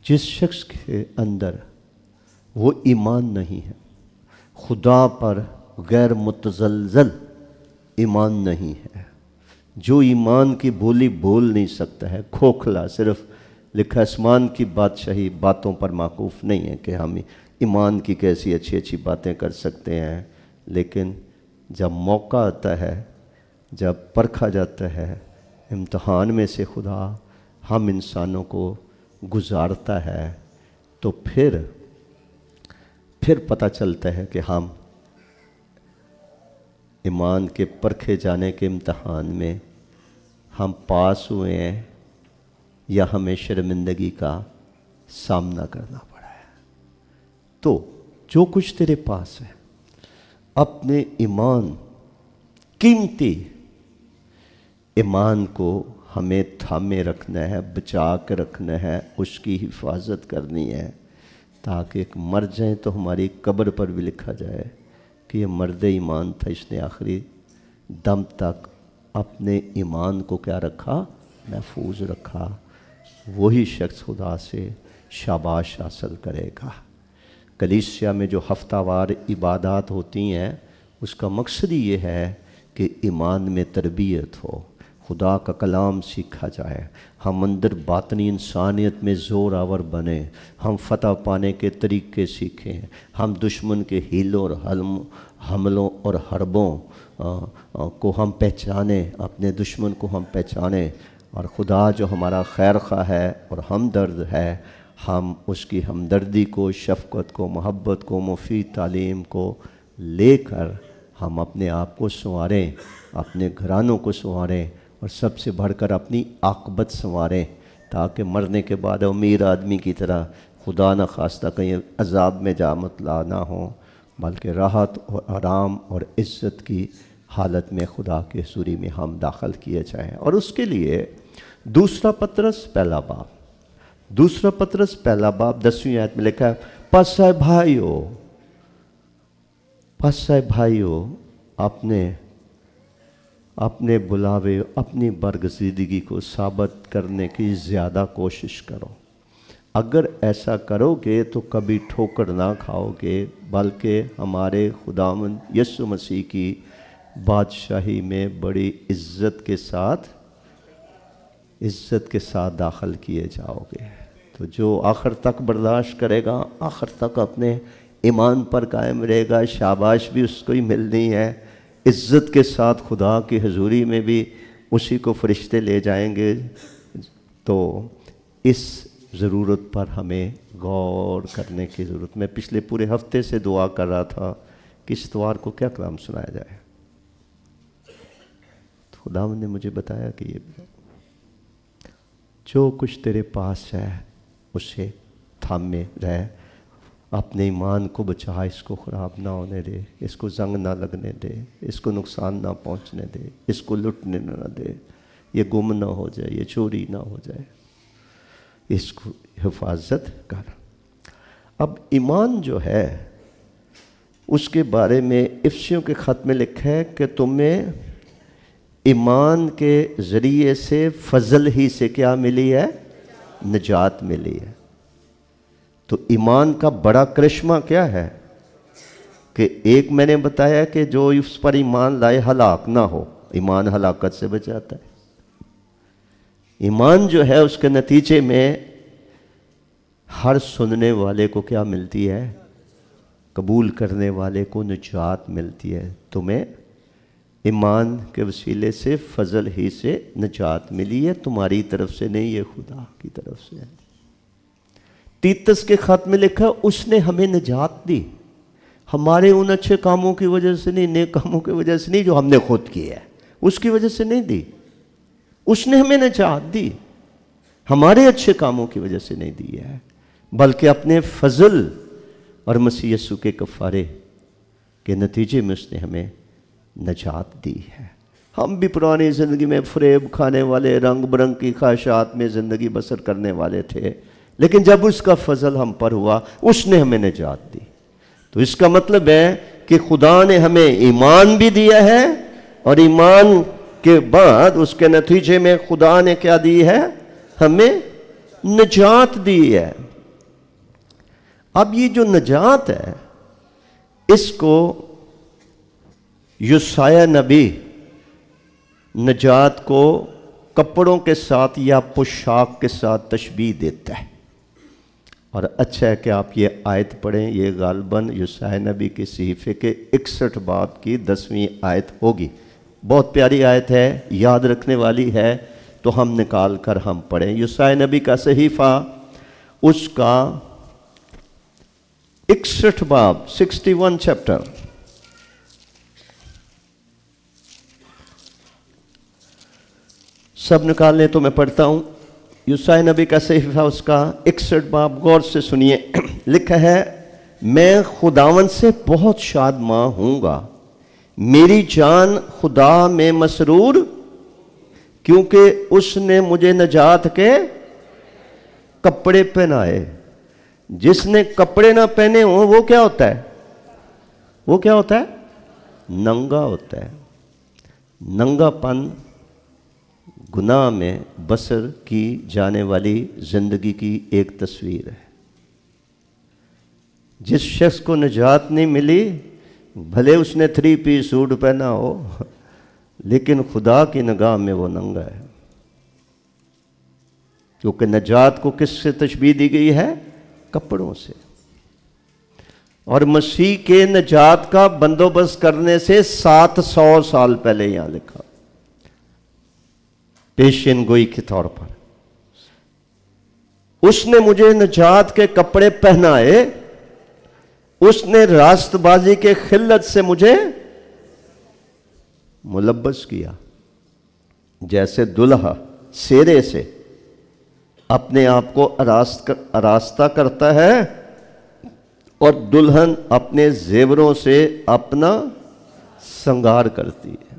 S1: جس شخص کے اندر وہ ایمان نہیں ہے، خدا پر غیر متزلزل ایمان نہیں ہے، جو ایمان کی بولی بول نہیں سکتا ہے، کھوکھلا، صرف لکھا آسمان کی بادشاہی باتوں پر موقوف نہیں ہے کہ ہم ایمان کی کیسی اچھی اچھی باتیں کر سکتے ہیں. لیکن جب موقع آتا ہے، جب پرکھا جاتا ہے، امتحان میں سے خدا ہم انسانوں کو گزارتا ہے، تو پھر پتہ چلتا ہے کہ ہم ایمان کے پرکھے جانے کے امتحان میں ہم پاس ہوئے ہیں یا ہمیں شرمندگی کا سامنا کرنا پڑا ہے. تو جو کچھ تیرے پاس ہے، اپنے ایمان، قیمتی ایمان کو ہمیں تھامے رکھنا ہے، بچا کے رکھنا ہے، اس کی حفاظت کرنی ہے، تاکہ ایک مر جائیں تو ہماری قبر پر بھی لکھا جائے کہ یہ مرد ایمان تھا، اس نے آخری دم تک اپنے ایمان کو کیا رکھا؟ محفوظ رکھا. وہی شخص خدا سے شاباش حاصل کرے گا. کلیسیا میں جو ہفتہ وار عبادات ہوتی ہیں، اس کا مقصد ہی یہ ہے کہ ایمان میں تربیت ہو، خدا کا کلام سیکھا جائے، ہم اندر باطنی انسانیت میں زور آور بنیں، ہم فتح پانے کے طریقے سیکھیں، ہم دشمن کے ہیلوں اور حملوں اور حربوں کو ہم پہچانیں، اپنے دشمن کو ہم پہچانیں، اور خدا جو ہمارا خیر خواہ ہے اور ہمدرد ہے، ہم اس کی ہمدردی کو، شفقت کو، محبت کو، مفید تعلیم کو لے کر ہم اپنے آپ کو سنواریں، اپنے گھرانوں کو سنواریں، اور سب سے بڑھ کر اپنی عاقبت سنواریں، تاکہ مرنے کے بعد امیر آدمی کی طرح خدا نہ خواستہ کہیں عذاب میں جا مطلع نہ ہوں، بلکہ راحت اور آرام اور عزت کی حالت میں خدا کے حضوری میں ہم داخل کیے جائیں. اور اس کے لیے دوسرا پطرس پہلا باب 10ویں آیت میں لکھا ہے، پس اے بھائیو اپنے بلاوے، اپنی برگزیدگی کو ثابت کرنے کی زیادہ کوشش کرو. اگر ایسا کرو گے تو کبھی ٹھوکر نہ کھاؤ گے، بلکہ ہمارے خداوند یسوع مسیح کی بادشاہی میں بڑی عزت کے ساتھ داخل کیے جاؤ گے. تو جو آخر تک برداشت کرے گا، آخر تک اپنے ایمان پر قائم رہے گا، شاباش بھی اس کو ہی ملنی ہے. عزت کے ساتھ خدا کی حضوری میں بھی اسی کو فرشتے لے جائیں گے. تو اس ضرورت پر ہمیں غور کرنے کی ضرورت. میں پچھلے پورے ہفتے سے دعا کر رہا تھا کہ اس اتوار کو کیا کلام سنایا جائے. خداوند نے مجھے بتایا کہ یہ جو کچھ تیرے پاس ہے اسے تھامے رہ، اپنے ایمان کو بچا، اس کو خراب نہ ہونے دے، اس کو زنگ نہ لگنے دے، اس کو نقصان نہ پہنچنے دے، اس کو لٹنے نہ دے. یہ گم نہ ہو جائے، یہ چوری نہ ہو جائے، اس کو حفاظت کر۔ اب ایمان جو ہے اس کے بارے میں افسیوں کے خط میں لکھا ہے کہ تمہیں ایمان کے ذریعے سے فضل ہی سے کیا ملی ہے؟ نجات ملی ہے۔ تو ایمان کا بڑا کرشمہ کیا ہے کہ ایک میں نے بتایا کہ جو اس پر ایمان لائے ہلاک نہ ہو، ایمان ہلاکت سے بچاتا ہے۔ ایمان جو ہے اس کے نتیجے میں ہر سننے والے کو کیا ملتی ہے؟ قبول کرنے والے کو نجات ملتی ہے۔ تمہیں ایمان کے وسیلے سے فضل ہی سے نجات ملی ہے، تمہاری طرف سے نہیں، یہ خدا کی طرف سے ہے۔ تیتس کے خط میں لکھا اس نے ہمیں نجات دی، ہمارے ان اچھے کاموں کی وجہ سے نہیں، نیک کاموں کی وجہ سے نہیں جو ہم نے خود کیے ہے، اس کی وجہ سے نہیں دی، اس نے ہمیں نجات دی، ہمارے اچھے کاموں کی وجہ سے نہیں دی ہے، بلکہ اپنے فضل اور مسیح یسوع کے کفارے کے نتیجے میں اس نے ہمیں نجات دی ہے۔ ہم بھی پرانی زندگی میں فریب کھانے والے، رنگ برنگ کی خواہشات میں زندگی بسر کرنے والے تھے، لیکن جب اس کا فضل ہم پر ہوا اس نے ہمیں نجات دی۔ تو اس کا مطلب ہے کہ خدا نے ہمیں ایمان بھی دیا ہے، اور ایمان کے بعد اس کے نتیجے میں خدا نے کیا دی ہے؟ ہمیں نجات دی ہے۔ اب یہ جو نجات ہے اس کو یسایہ نبی نجات کو کپڑوں کے ساتھ یا پوشاک کے ساتھ تشبیہ دیتا ہے، اور اچھا ہے کہ آپ یہ آیت پڑھیں، یہ غالباً یسایہ نبی کے صحیفے کے 61 باب کی 10ویں آیت ہوگی، بہت پیاری آیت ہے، یاد رکھنے والی ہے، تو ہم نکال کر ہم پڑھیں۔ یسایہ نبی کا صحیفہ اس کا 61 باب 61 چیپٹر، سب نکال لیں تو میں پڑھتا ہوں۔ یسایہ نبی کا صحیفہ اس کا 61 باب، غور سے سنیے۔ لکھا ہے، میں خداوند سے بہت شادماں ہوں گا، میری جان خدا میں مسرور، کیونکہ اس نے مجھے نجات کے کپڑے پہنائے۔ جس نے کپڑے نہ پہنے ہوں وہ کیا ہوتا ہے؟ وہ کیا ہوتا ہے؟ ننگا ہوتا ہے۔ ننگا پن گناہ میں بسر کی جانے والی زندگی کی ایک تصویر ہے۔ جس شخص کو نجات نہیں ملی، بھلے اس نے 3 پیس سوٹ پہنا ہو، لیکن خدا کی نگاہ میں وہ ننگا ہے، کیونکہ نجات کو کس سے تشبیہ دی گئی ہے؟ کپڑوں سے۔ اور مسیح کے نجات کا بندوبست کرنے سے 700 سال پہلے یہاں لکھا، پیشین گوئی کے طور پر، اس نے مجھے نجات کے کپڑے پہنائے، اس نے راست بازی کے خلت سے مجھے ملبس کیا، جیسے دلہا سیرے سے اپنے آپ کو آراستہ کرتا ہے اور دلہن اپنے زیوروں سے اپنا سنگار کرتی ہے۔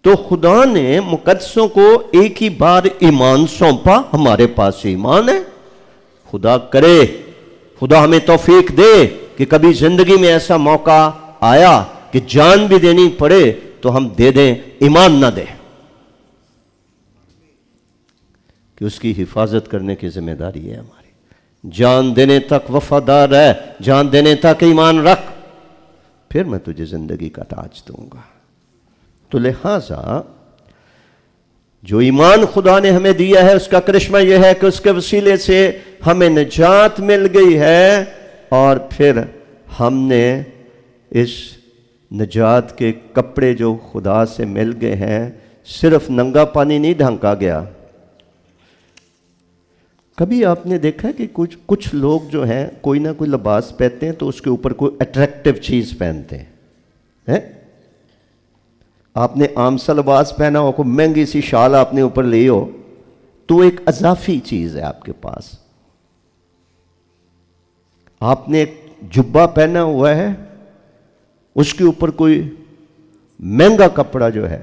S1: تو خدا نے مقدسوں کو ایک ہی بار ایمان سونپا، ہمارے پاس ایمان ہے، خدا کرے، خدا ہمیں توفیق دے کہ کبھی زندگی میں ایسا موقع آیا کہ جان بھی دینی پڑے تو ہم دے دیں، ایمان نہ دیں، کہ اس کی حفاظت کرنے کی ذمہ داری ہے ہماری۔ جان دینے تک وفادار ہے، جان دینے تک ایمان رکھ، پھر میں تجھے زندگی کا تاج دوں گا۔ تو لہٰذا جو ایمان خدا نے ہمیں دیا ہے اس کا کرشمہ یہ ہے کہ اس کے وسیلے سے ہمیں نجات مل گئی ہے، اور پھر ہم نے اس نجات کے کپڑے جو خدا سے مل گئے ہیں، صرف ننگا پانی نہیں ڈھانکا گیا۔ کبھی آپ نے دیکھا کہ کچھ لوگ جو ہیں کوئی نہ کوئی لباس پہنتے ہیں تو اس کے اوپر کوئی اٹریکٹیو چیز پہنتے ہیں۔ آپ نے عام سا لباس پہنا ہو، کوئی مہنگی سی شال آپ نے اوپر لی ہو، تو ایک اضافی چیز ہے آپ کے پاس۔ آپ نے ایک جبہ پہنا ہوا ہے، اس کے اوپر کوئی مہنگا کپڑا جو ہے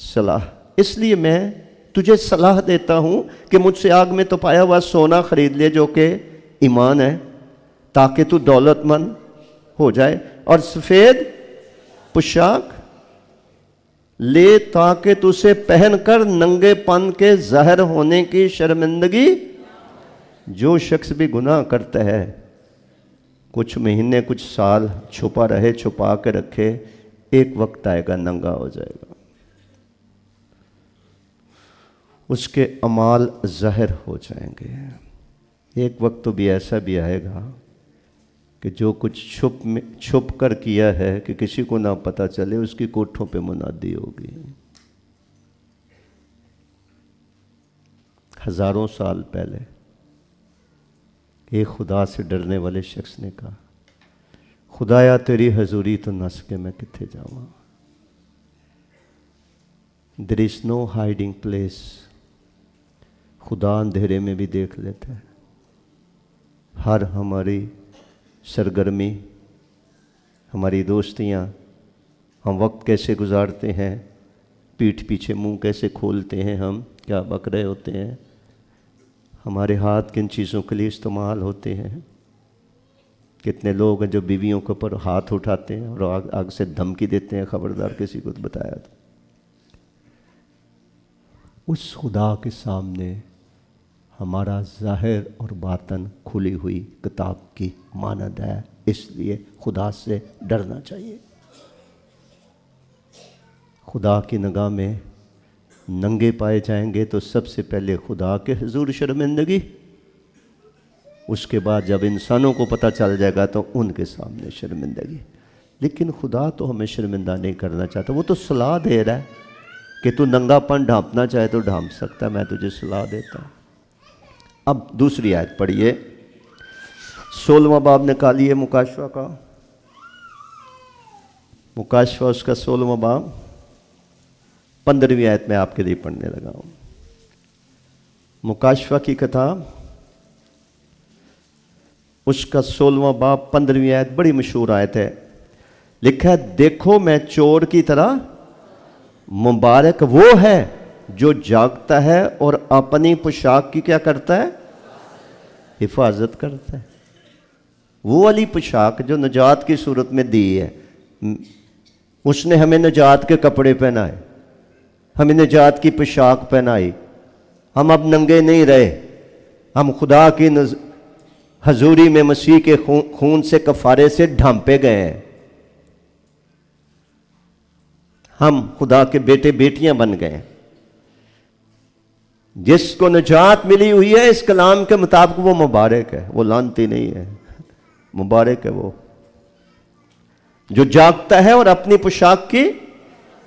S1: صلاح، اس لیے میں تجھے صلاح دیتا ہوں کہ مجھ سے آگ میں تپایا ہوا سونا خرید لے جو کہ ایمان ہے، تاکہ تو دولت مند ہو جائے، اور سفید پوشاک لے تاکہ تو اسے پہن کر ننگے پن کے ظاہر ہونے کی شرمندگی۔ جو شخص بھی گناہ کرتا ہے کچھ مہینے کچھ سال چھپا رہے، چھپا کے رکھے، ایک وقت آئے گا ننگا ہو جائے گا، اس کے اعمال ظاہر ہو جائیں گے۔ ایک وقت تو بھی ایسا بھی آئے گا کہ جو کچھ چھپ کر کیا ہے کہ کسی کو نہ پتہ چلے، اس کی کوٹھوں پہ منادی ہوگی۔ ہزاروں سال پہلے ایک خدا سے ڈرنے والے شخص نے کہا، خدایا تیری حضوری تو نہ سکے میں کتنے جاواں۔ There is no hiding place۔ خدا اندھیرے میں بھی دیکھ لیتا ہے، ہر ہماری سرگرمی، ہماری دوستیاں، ہم وقت کیسے گزارتے ہیں، پیٹھ پیچھے منہ کیسے کھولتے ہیں، ہم کیا بک رہے ہوتے ہیں، ہمارے ہاتھ کن چیزوں کے لیے استعمال ہوتے ہیں۔ کتنے لوگ ہیں جو بیویوں کے اوپر ہاتھ اٹھاتے ہیں اور آگ سے دھمکی دیتے ہیں، خبردار کسی کو بتایا تھا۔ اس خدا کے سامنے ہمارا ظاہر اور باطن کھلی ہوئی کتاب کی مانند ہے، اس لیے خدا سے ڈرنا چاہیے۔ خدا کی نگاہ میں ننگے پائے جائیں گے تو سب سے پہلے خدا کے حضور شرمندگی، اس کے بعد جب انسانوں کو پتہ چل جائے گا تو ان کے سامنے شرمندگی۔ لیکن خدا تو ہمیں شرمندہ نہیں کرنا چاہتا، وہ تو صلاح دے رہا ہے کہ تو ننگا پن ڈھانپنا چاہے تو ڈھانپ سکتا ہے، میں تجھے صلاح دیتا ہوں۔ اب دوسری آیت پڑھیے، 16واں باب نکالیے مکاشفہ کا، مکاشفہ اس کا 16واں باب 15ویں آیت میں آپ کے لیے پڑھنے لگا ہوں۔ مکاشفہ کی کتاب اس کا 16واں باب 15ویں آیت بڑی مشہور آیت ہے، لکھا ہے دیکھو میں چور کی طرح، مبارک وہ ہے جو جاگتا ہے اور اپنی پوشاک کی کیا کرتا ہے، حفاظت کرتا ہے۔ وہ والی پوشاک جو نجات کی صورت میں دی ہے، اس نے ہمیں نجات کے کپڑے پہنائے، ہمیں نجات کی پوشاک پہنائی، ہم اب ننگے نہیں رہے، ہم خدا کی حضوری میں مسیح کے خون سے کفارے سے ڈھانپے گئے ہیں، ہم خدا کے بیٹے بیٹیاں بن گئے ہیں۔ جس کو نجات ملی ہوئی ہے اس کلام کے مطابق وہ مبارک ہے، وہ لعنتی نہیں ہے، مبارک ہے وہ جو جاگتا ہے اور اپنی پوشاک کی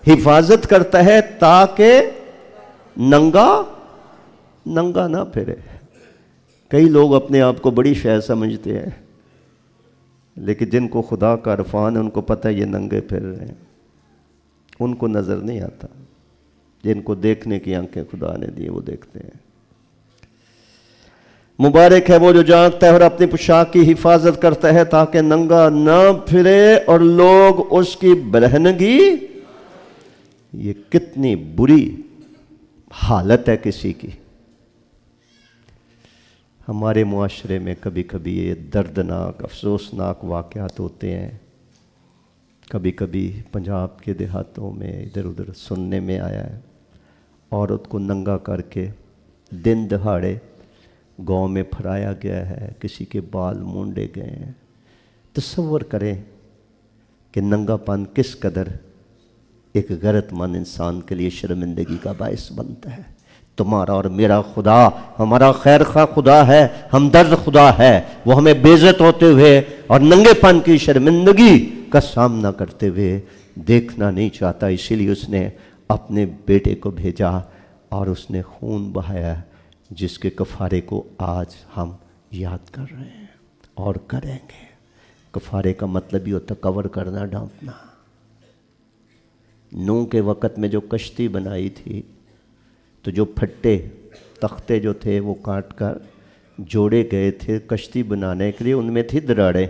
S1: حفاظت کرتا ہے تاکہ ننگا نہ پھرے۔ کئی لوگ اپنے آپ کو بڑی شے سمجھتے ہیں، لیکن جن کو خدا کا عرفان ہے ان کو پتہ ہے یہ ننگے پھر رہے ہیں، ان کو نظر نہیں آتا۔ جن کو دیکھنے کی آنکھیں خدا نے دی وہ دیکھتے ہیں۔ مبارک ہے وہ جو جاگتا ہے اور اپنی پوشاک کی حفاظت کرتا ہے تاکہ ننگا نہ پھرے اور لوگ اس کی برہنگی۔ یہ کتنی بری حالت ہے کسی کی۔ ہمارے معاشرے میں کبھی کبھی یہ دردناک افسوسناک واقعات ہوتے ہیں، کبھی کبھی پنجاب کے دیہاتوں میں ادھر ادھر سننے میں آیا ہے، عورت کو ننگا کر کے دن دہاڑے گاؤں میں پھرایا گیا ہے، کسی کے بال مونڈے گئے ہیں۔ تصور کریں کہ ننگا پن کس قدر ایک غیرت مند انسان کے لیے شرمندگی کا باعث بنتا ہے۔ تمہارا اور میرا خدا ہمارا خیر خواہ خدا ہے، ہمدرد خدا ہے، وہ ہمیں بے عزت ہوتے ہوئے اور ننگے پن کی شرمندگی کا سامنا کرتے ہوئے دیکھنا نہیں چاہتا، اسی لیے اس نے اپنے بیٹے کو بھیجا اور اس نے خون بہایا، جس کے کفارے کو آج ہم یاد کر رہے ہیں اور کریں گے۔ کفارے کا مطلب یہ ہوتا ہے کور کرنا، ڈھانپنا۔ نوح کے وقت میں جو کشتی بنائی تھی تو جو پھٹے تختے جو تھے وہ کاٹ کر جوڑے گئے تھے کشتی بنانے کے لیے، ان میں تھی دراڑیں۔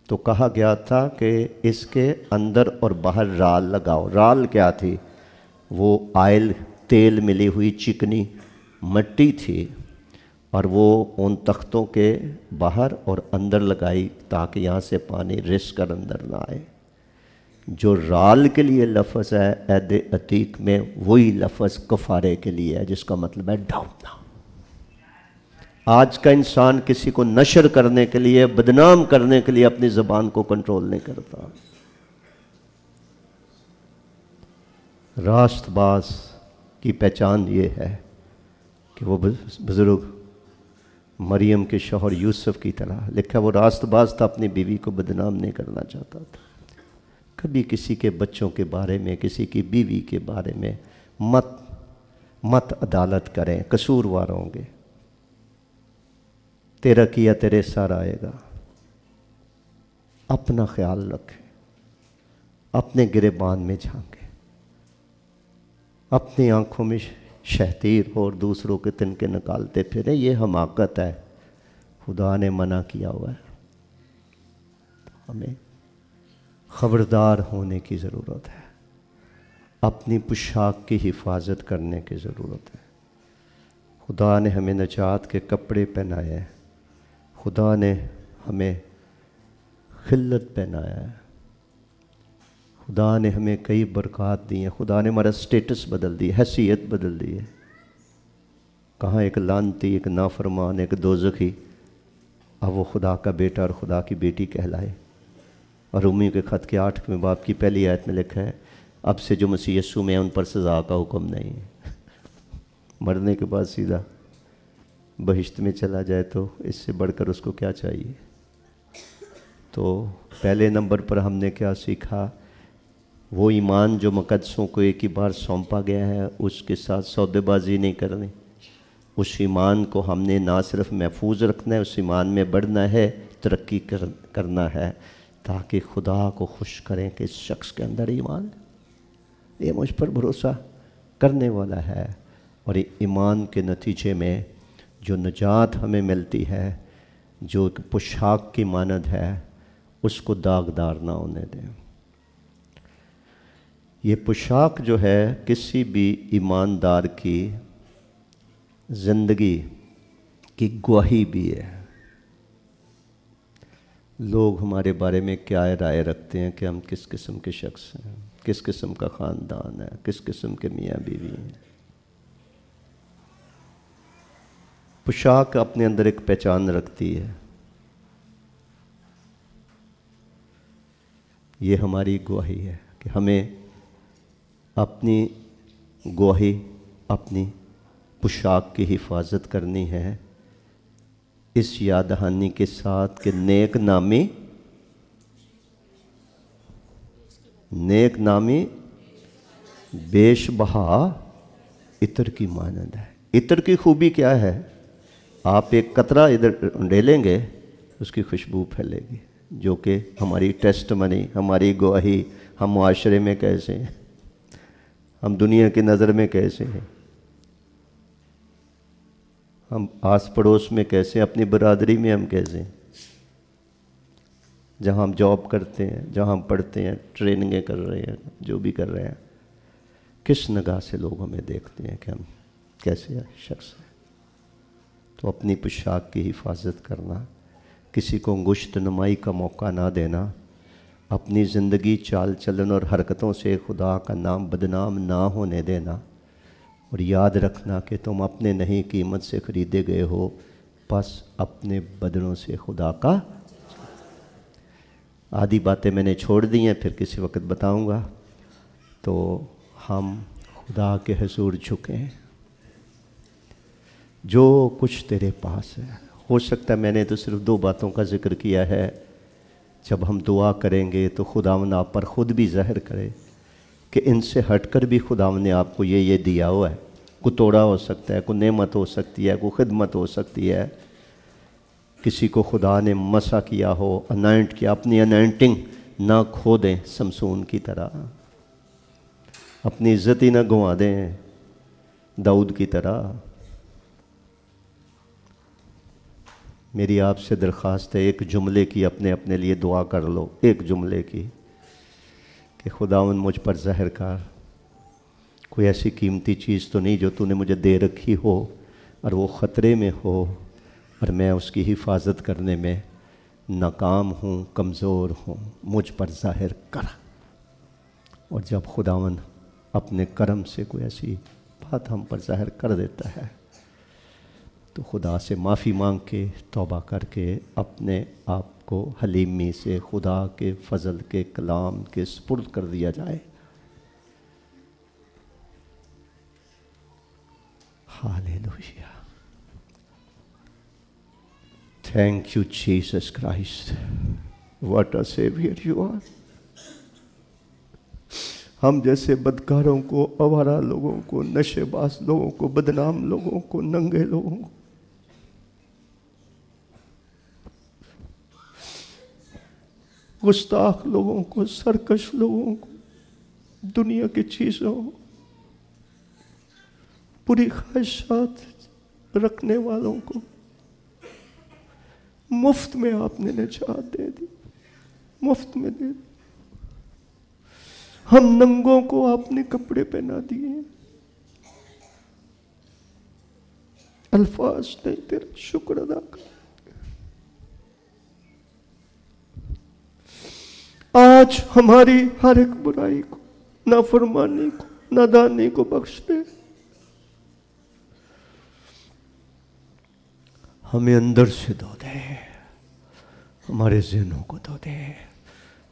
S1: تو کہا گیا تھا کہ اس کے اندر اور باہر رال لگاؤ۔ رال کیا تھی؟ وہ آئل، تیل ملی ہوئی چکنی مٹی تھی، اور وہ ان تختوں کے باہر اور اندر لگائی تاکہ یہاں سے پانی رس کر اندر نہ آئے۔ جو رال کے لیے لفظ ہے عہد عتیق میں، وہی لفظ کفارے کے لیے ہے، جس کا مطلب ہے ڈھانپنا۔ آج کا انسان کسی کو نشر کرنے کے لیے، بدنام کرنے کے لیے اپنی زبان کو کنٹرول نہیں کرتا۔ راست باز کی پہچان یہ ہے کہ وہ بزرگ مریم کے شوہر یوسف کی طرح لکھا، وہ راست باز تھا، اپنی بیوی کو بدنام نہیں کرنا چاہتا تھا۔ کبھی کسی کے بچوں کے بارے میں، کسی کی بیوی کے بارے میں مت عدالت کریں، قصوروار ہوں گے۔ تیرا کیا تیرے سر آئے گا۔ اپنا خیال رکھیں، اپنے گریبان میں جھانکیں، اپنی آنکھوں میں شہتیر اور دوسروں کے تنکے نکالتے پھریں، یہ حماقت ہے، خدا نے منع کیا ہوا ہے۔ ہمیں خبردار ہونے کی ضرورت ہے، اپنی پوشاک کی حفاظت کرنے کی ضرورت ہے۔ خدا نے ہمیں نجات کے کپڑے پہنائے ہیں، خدا نے ہمیں خلت پہنایا ہے، خدا نے ہمیں کئی برکات دی ہیں، خدا نے ہمارا سٹیٹس بدل دی، حیثیت بدل دی ہے۔ کہاں ایک لعنتی، ایک نافرمان، ایک دوزخی، اب وہ خدا کا بیٹا اور خدا کی بیٹی کہلائے۔ اور رومیوں کے خط کے 8ویں باب کی پہلی آیت میں لکھا ہے، اب سے جو مسیح یسوع میں ہیں ان پر سزا کا حکم نہیں ہے۔ مرنے کے بعد سیدھا بہشت میں چلا جائے تو اس سے بڑھ کر اس کو کیا چاہیے؟ تو پہلے نمبر پر ہم نے کیا سیکھا؟ وہ ایمان جو مقدسوں کو ایک ہی بار سونپا گیا ہے، اس کے ساتھ سودے بازی نہیں کرنی۔ اس ایمان کو ہم نے نہ صرف محفوظ رکھنا ہے، اس ایمان میں بڑھنا ہے، ترقی کرنا ہے، تاکہ خدا کو خوش کریں کہ اس شخص کے اندر ایمان ہے، یہ مجھ پر بھروسہ کرنے والا ہے۔ اور ایمان کے نتیجے میں جو نجات ہمیں ملتی ہے، جو ایک پوشاک کی مانند ہے، اس کو داغدار نہ ہونے دیں۔ یہ پوشاک جو ہے کسی بھی ایماندار کی زندگی کی گواہی بھی ہے۔ لوگ ہمارے بارے میں کیا رائے رکھتے ہیں کہ ہم کس قسم کے شخص ہیں، کس قسم کا خاندان ہے، کس قسم کے میاں بیوی ہیں۔ پوشاک اپنے اندر ایک پہچان رکھتی ہے، یہ ہماری گواہی ہے کہ ہمیں اپنی گواہی، اپنی پوشاک کی حفاظت کرنی ہے، اس یاد دہانی کے ساتھ کہ نیک نامی بیش بہا عطر کی مانند ہے۔ عطر کی خوبی کیا ہے؟ آپ ایک قطرہ ادھر ڈالیں گے، اس کی خوشبو پھیلے گی، جو کہ ہماری ٹیسٹ منی، ہماری گواہی، ہم معاشرے میں کیسے ہیں، ہم دنیا کی نظر میں کیسے ہیں، ہم آس پڑوس میں کیسے، اپنی برادری میں ہم کیسے ہیں، جہاں ہم جاب کرتے ہیں، جہاں ہم پڑھتے ہیں، ٹریننگیں کر رہے ہیں، جو بھی کر رہے ہیں، کس نگاہ سے لوگ ہمیں دیکھتے ہیں کہ ہم کیسے شخص ہیں۔ تو اپنی پوشاک کی حفاظت کرنا، کسی کو انگشت نمائی کا موقع نہ دینا، اپنی زندگی، چال چلن اور حرکتوں سے خدا کا نام بدنام نہ ہونے دینا، اور یاد رکھنا کہ تم اپنے نہیں، قیمت سے خریدے گئے ہو، پس اپنے بدنوں سے خدا کا۔ آدھی باتیں میں نے چھوڑ دی ہیں، پھر کسی وقت بتاؤں گا۔ تو ہم خدا کے حضور جھکیں، جو کچھ تیرے پاس ہے۔ ہو سکتا ہے میں نے تو صرف 2 باتوں کا ذکر کیا ہے، جب ہم دعا کریں گے تو خداوند آپ پر خود بھی ظاہر کرے کہ ان سے ہٹ کر بھی خداوند نے آپ کو یہ دیا ہوا ہے۔ کوئی توڑا ہو سکتا ہے، کوئی نعمت ہو سکتی ہے، کوئی خدمت ہو سکتی ہے، کسی کو خدا نے مسح کیا ہو، انائنٹ کیا، اپنی انائنٹنگ نہ کھو دیں سمسون کی طرح، اپنی عزت ہی نہ گنوا دیں داؤد کی طرح۔ میری آپ سے درخواست ہے، ایک جملے کی اپنے اپنے لیے دعا کر لو، ایک جملے کی، کہ خداوند مجھ پر ظاہر کر، کوئی ایسی قیمتی چیز تو نہیں جو تو نے مجھے دے رکھی ہو اور وہ خطرے میں ہو اور میں اس کی حفاظت کرنے میں ناکام ہوں، کمزور ہوں، مجھ پر ظاہر کر۔ اور جب خداوند اپنے کرم سے کوئی ایسی بات ہم پر ظاہر کر دیتا ہے تو خدا سے معافی مانگ کے، توبہ کر کے اپنے آپ کو حلیمی سے خدا کے فضل کے کلام کے سپرد کر دیا جائے۔ Hallelujah, thank you Jesus Christ, what a saviour you are. ہم جیسے بدکاروں کو، آوارہ لوگوں کو، نشے باز لوگوں کو، بدنام لوگوں کو، ننگے لوگوں کو، گستاخ لوگوں کو، سرکش لوگوں کو، دنیا کی چیزوں، بری خواہشات رکھنے والوں کو مفت میں آپ نے نجات دے دی، مفت میں دے دی۔ ہم ننگوں کو آپ نے کپڑے پہنا دیے، الفاظ نہیں تیرا شکر ادا کر۔ آج ہماری ہر ایک برائی کو، نافرمانی کو، نادانی کو بخش دے۔ ہمیں اندر سے دھو دے، ہمارے ذہنوں کو دھو دے،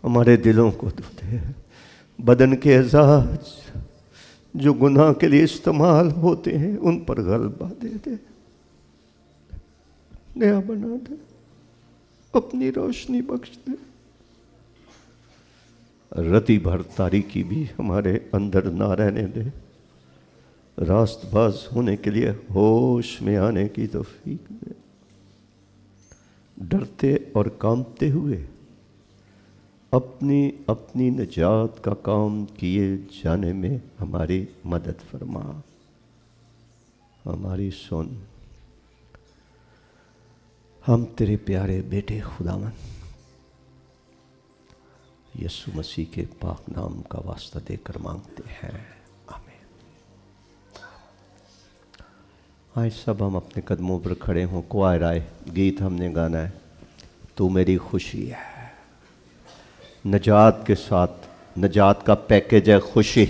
S1: ہمارے دلوں کو دھو دے۔ بدن کے اعضاء جو گناہ کے لیے استعمال ہوتے ہیں ان پر غلبہ دے دے، نیا بنا دے، اپنی روشنی بخش دے۔ رتی بھر تاریکی بھی ہمارے اندر نہ رہنے دے، راست باز ہونے کے لیے ہوش میں آنے کی توفیق دے، ڈرتے اور کانپتے ہوئے اپنی اپنی نجات کا کام کیے جانے میں ہماری مدد فرما، ہماری سن۔ ہم تیرے پیارے بیٹے خداوند یسوع مسیح کے پاک نام کا واسطہ دے کر مانگتے ہیں، آمین۔ آج سب ہم اپنے قدموں پر کھڑے ہوں، کوائر آئے، گیت ہم نے گانا ہے، تو میری خوشی ہے۔ نجات کے ساتھ، نجات کا پیکیج ہے خوشی،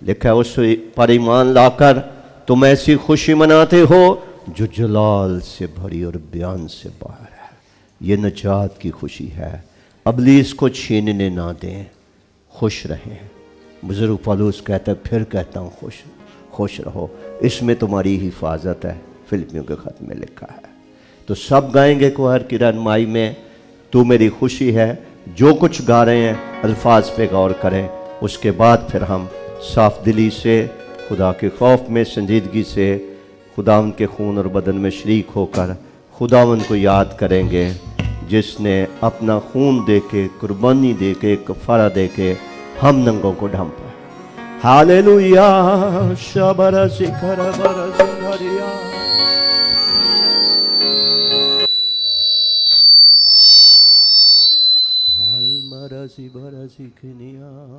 S1: لکھا ہے اس پر ایمان لا کر تم ایسی خوشی مناتے ہو جو جلال سے بھری اور بیان سے باہر ہے۔ یہ نجات کی خوشی ہے، ابلیس کو چھیننے نہ دیں، خوش رہیں۔ بزرگ پولس کہتا ہے، پھر کہتا ہوں خوش رہو، اس میں تمہاری حفاظت ہے، فلپیوں کے خط میں لکھا ہے۔ تو سب گائیں گے کوہر کی رہنمائی میں، تو میری خوشی ہے۔ جو کچھ گا رہے ہیں الفاظ پہ غور کریں، اس کے بعد پھر ہم صاف دلی سے، خدا کے خوف میں، سنجیدگی سے، خداوند کے خون اور بدن میں شریک ہو کر خداوند کو یاد کریں گے، جس نے اپنا خون دے کے، قربانی دے کے، کفارہ دے کے ہم ننگوں کو ڈھانپا۔ ہاللویا، شبر سکھر بر سنگھریا۔ مرضی برضی کنیا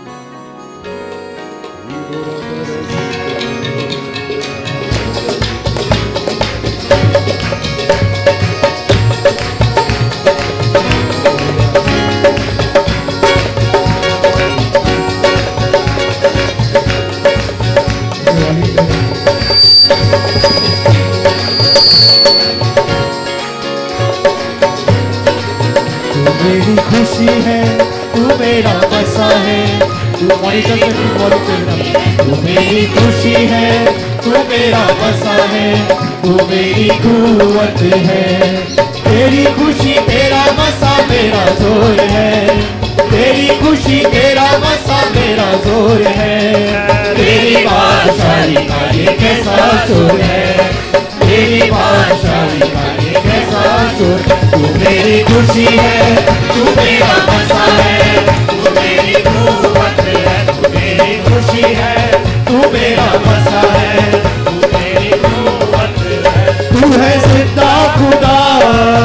S2: میری خوشی ہے، تو میرا بسا ہے، تو میری خوشی ہے، تو میرا بسا ہے، تو میری قوت ہے۔ تیری خوشی تیرا بسا میرا زور ہے، تیری خوشی تیرا بسا میرا زور ہے۔ تیری بادشاہی کا یہ کیسا زور ہے، تیری بادشاہی کا یہ کیسا زور۔ تو میری خوشی ہے، تو میرا بسا ہے، تو میری قوت ہے۔ تو میری خوشی ہے، تو میرا بسا ہے، تو میری قوت ہے۔ تو ہے زندہ خدا،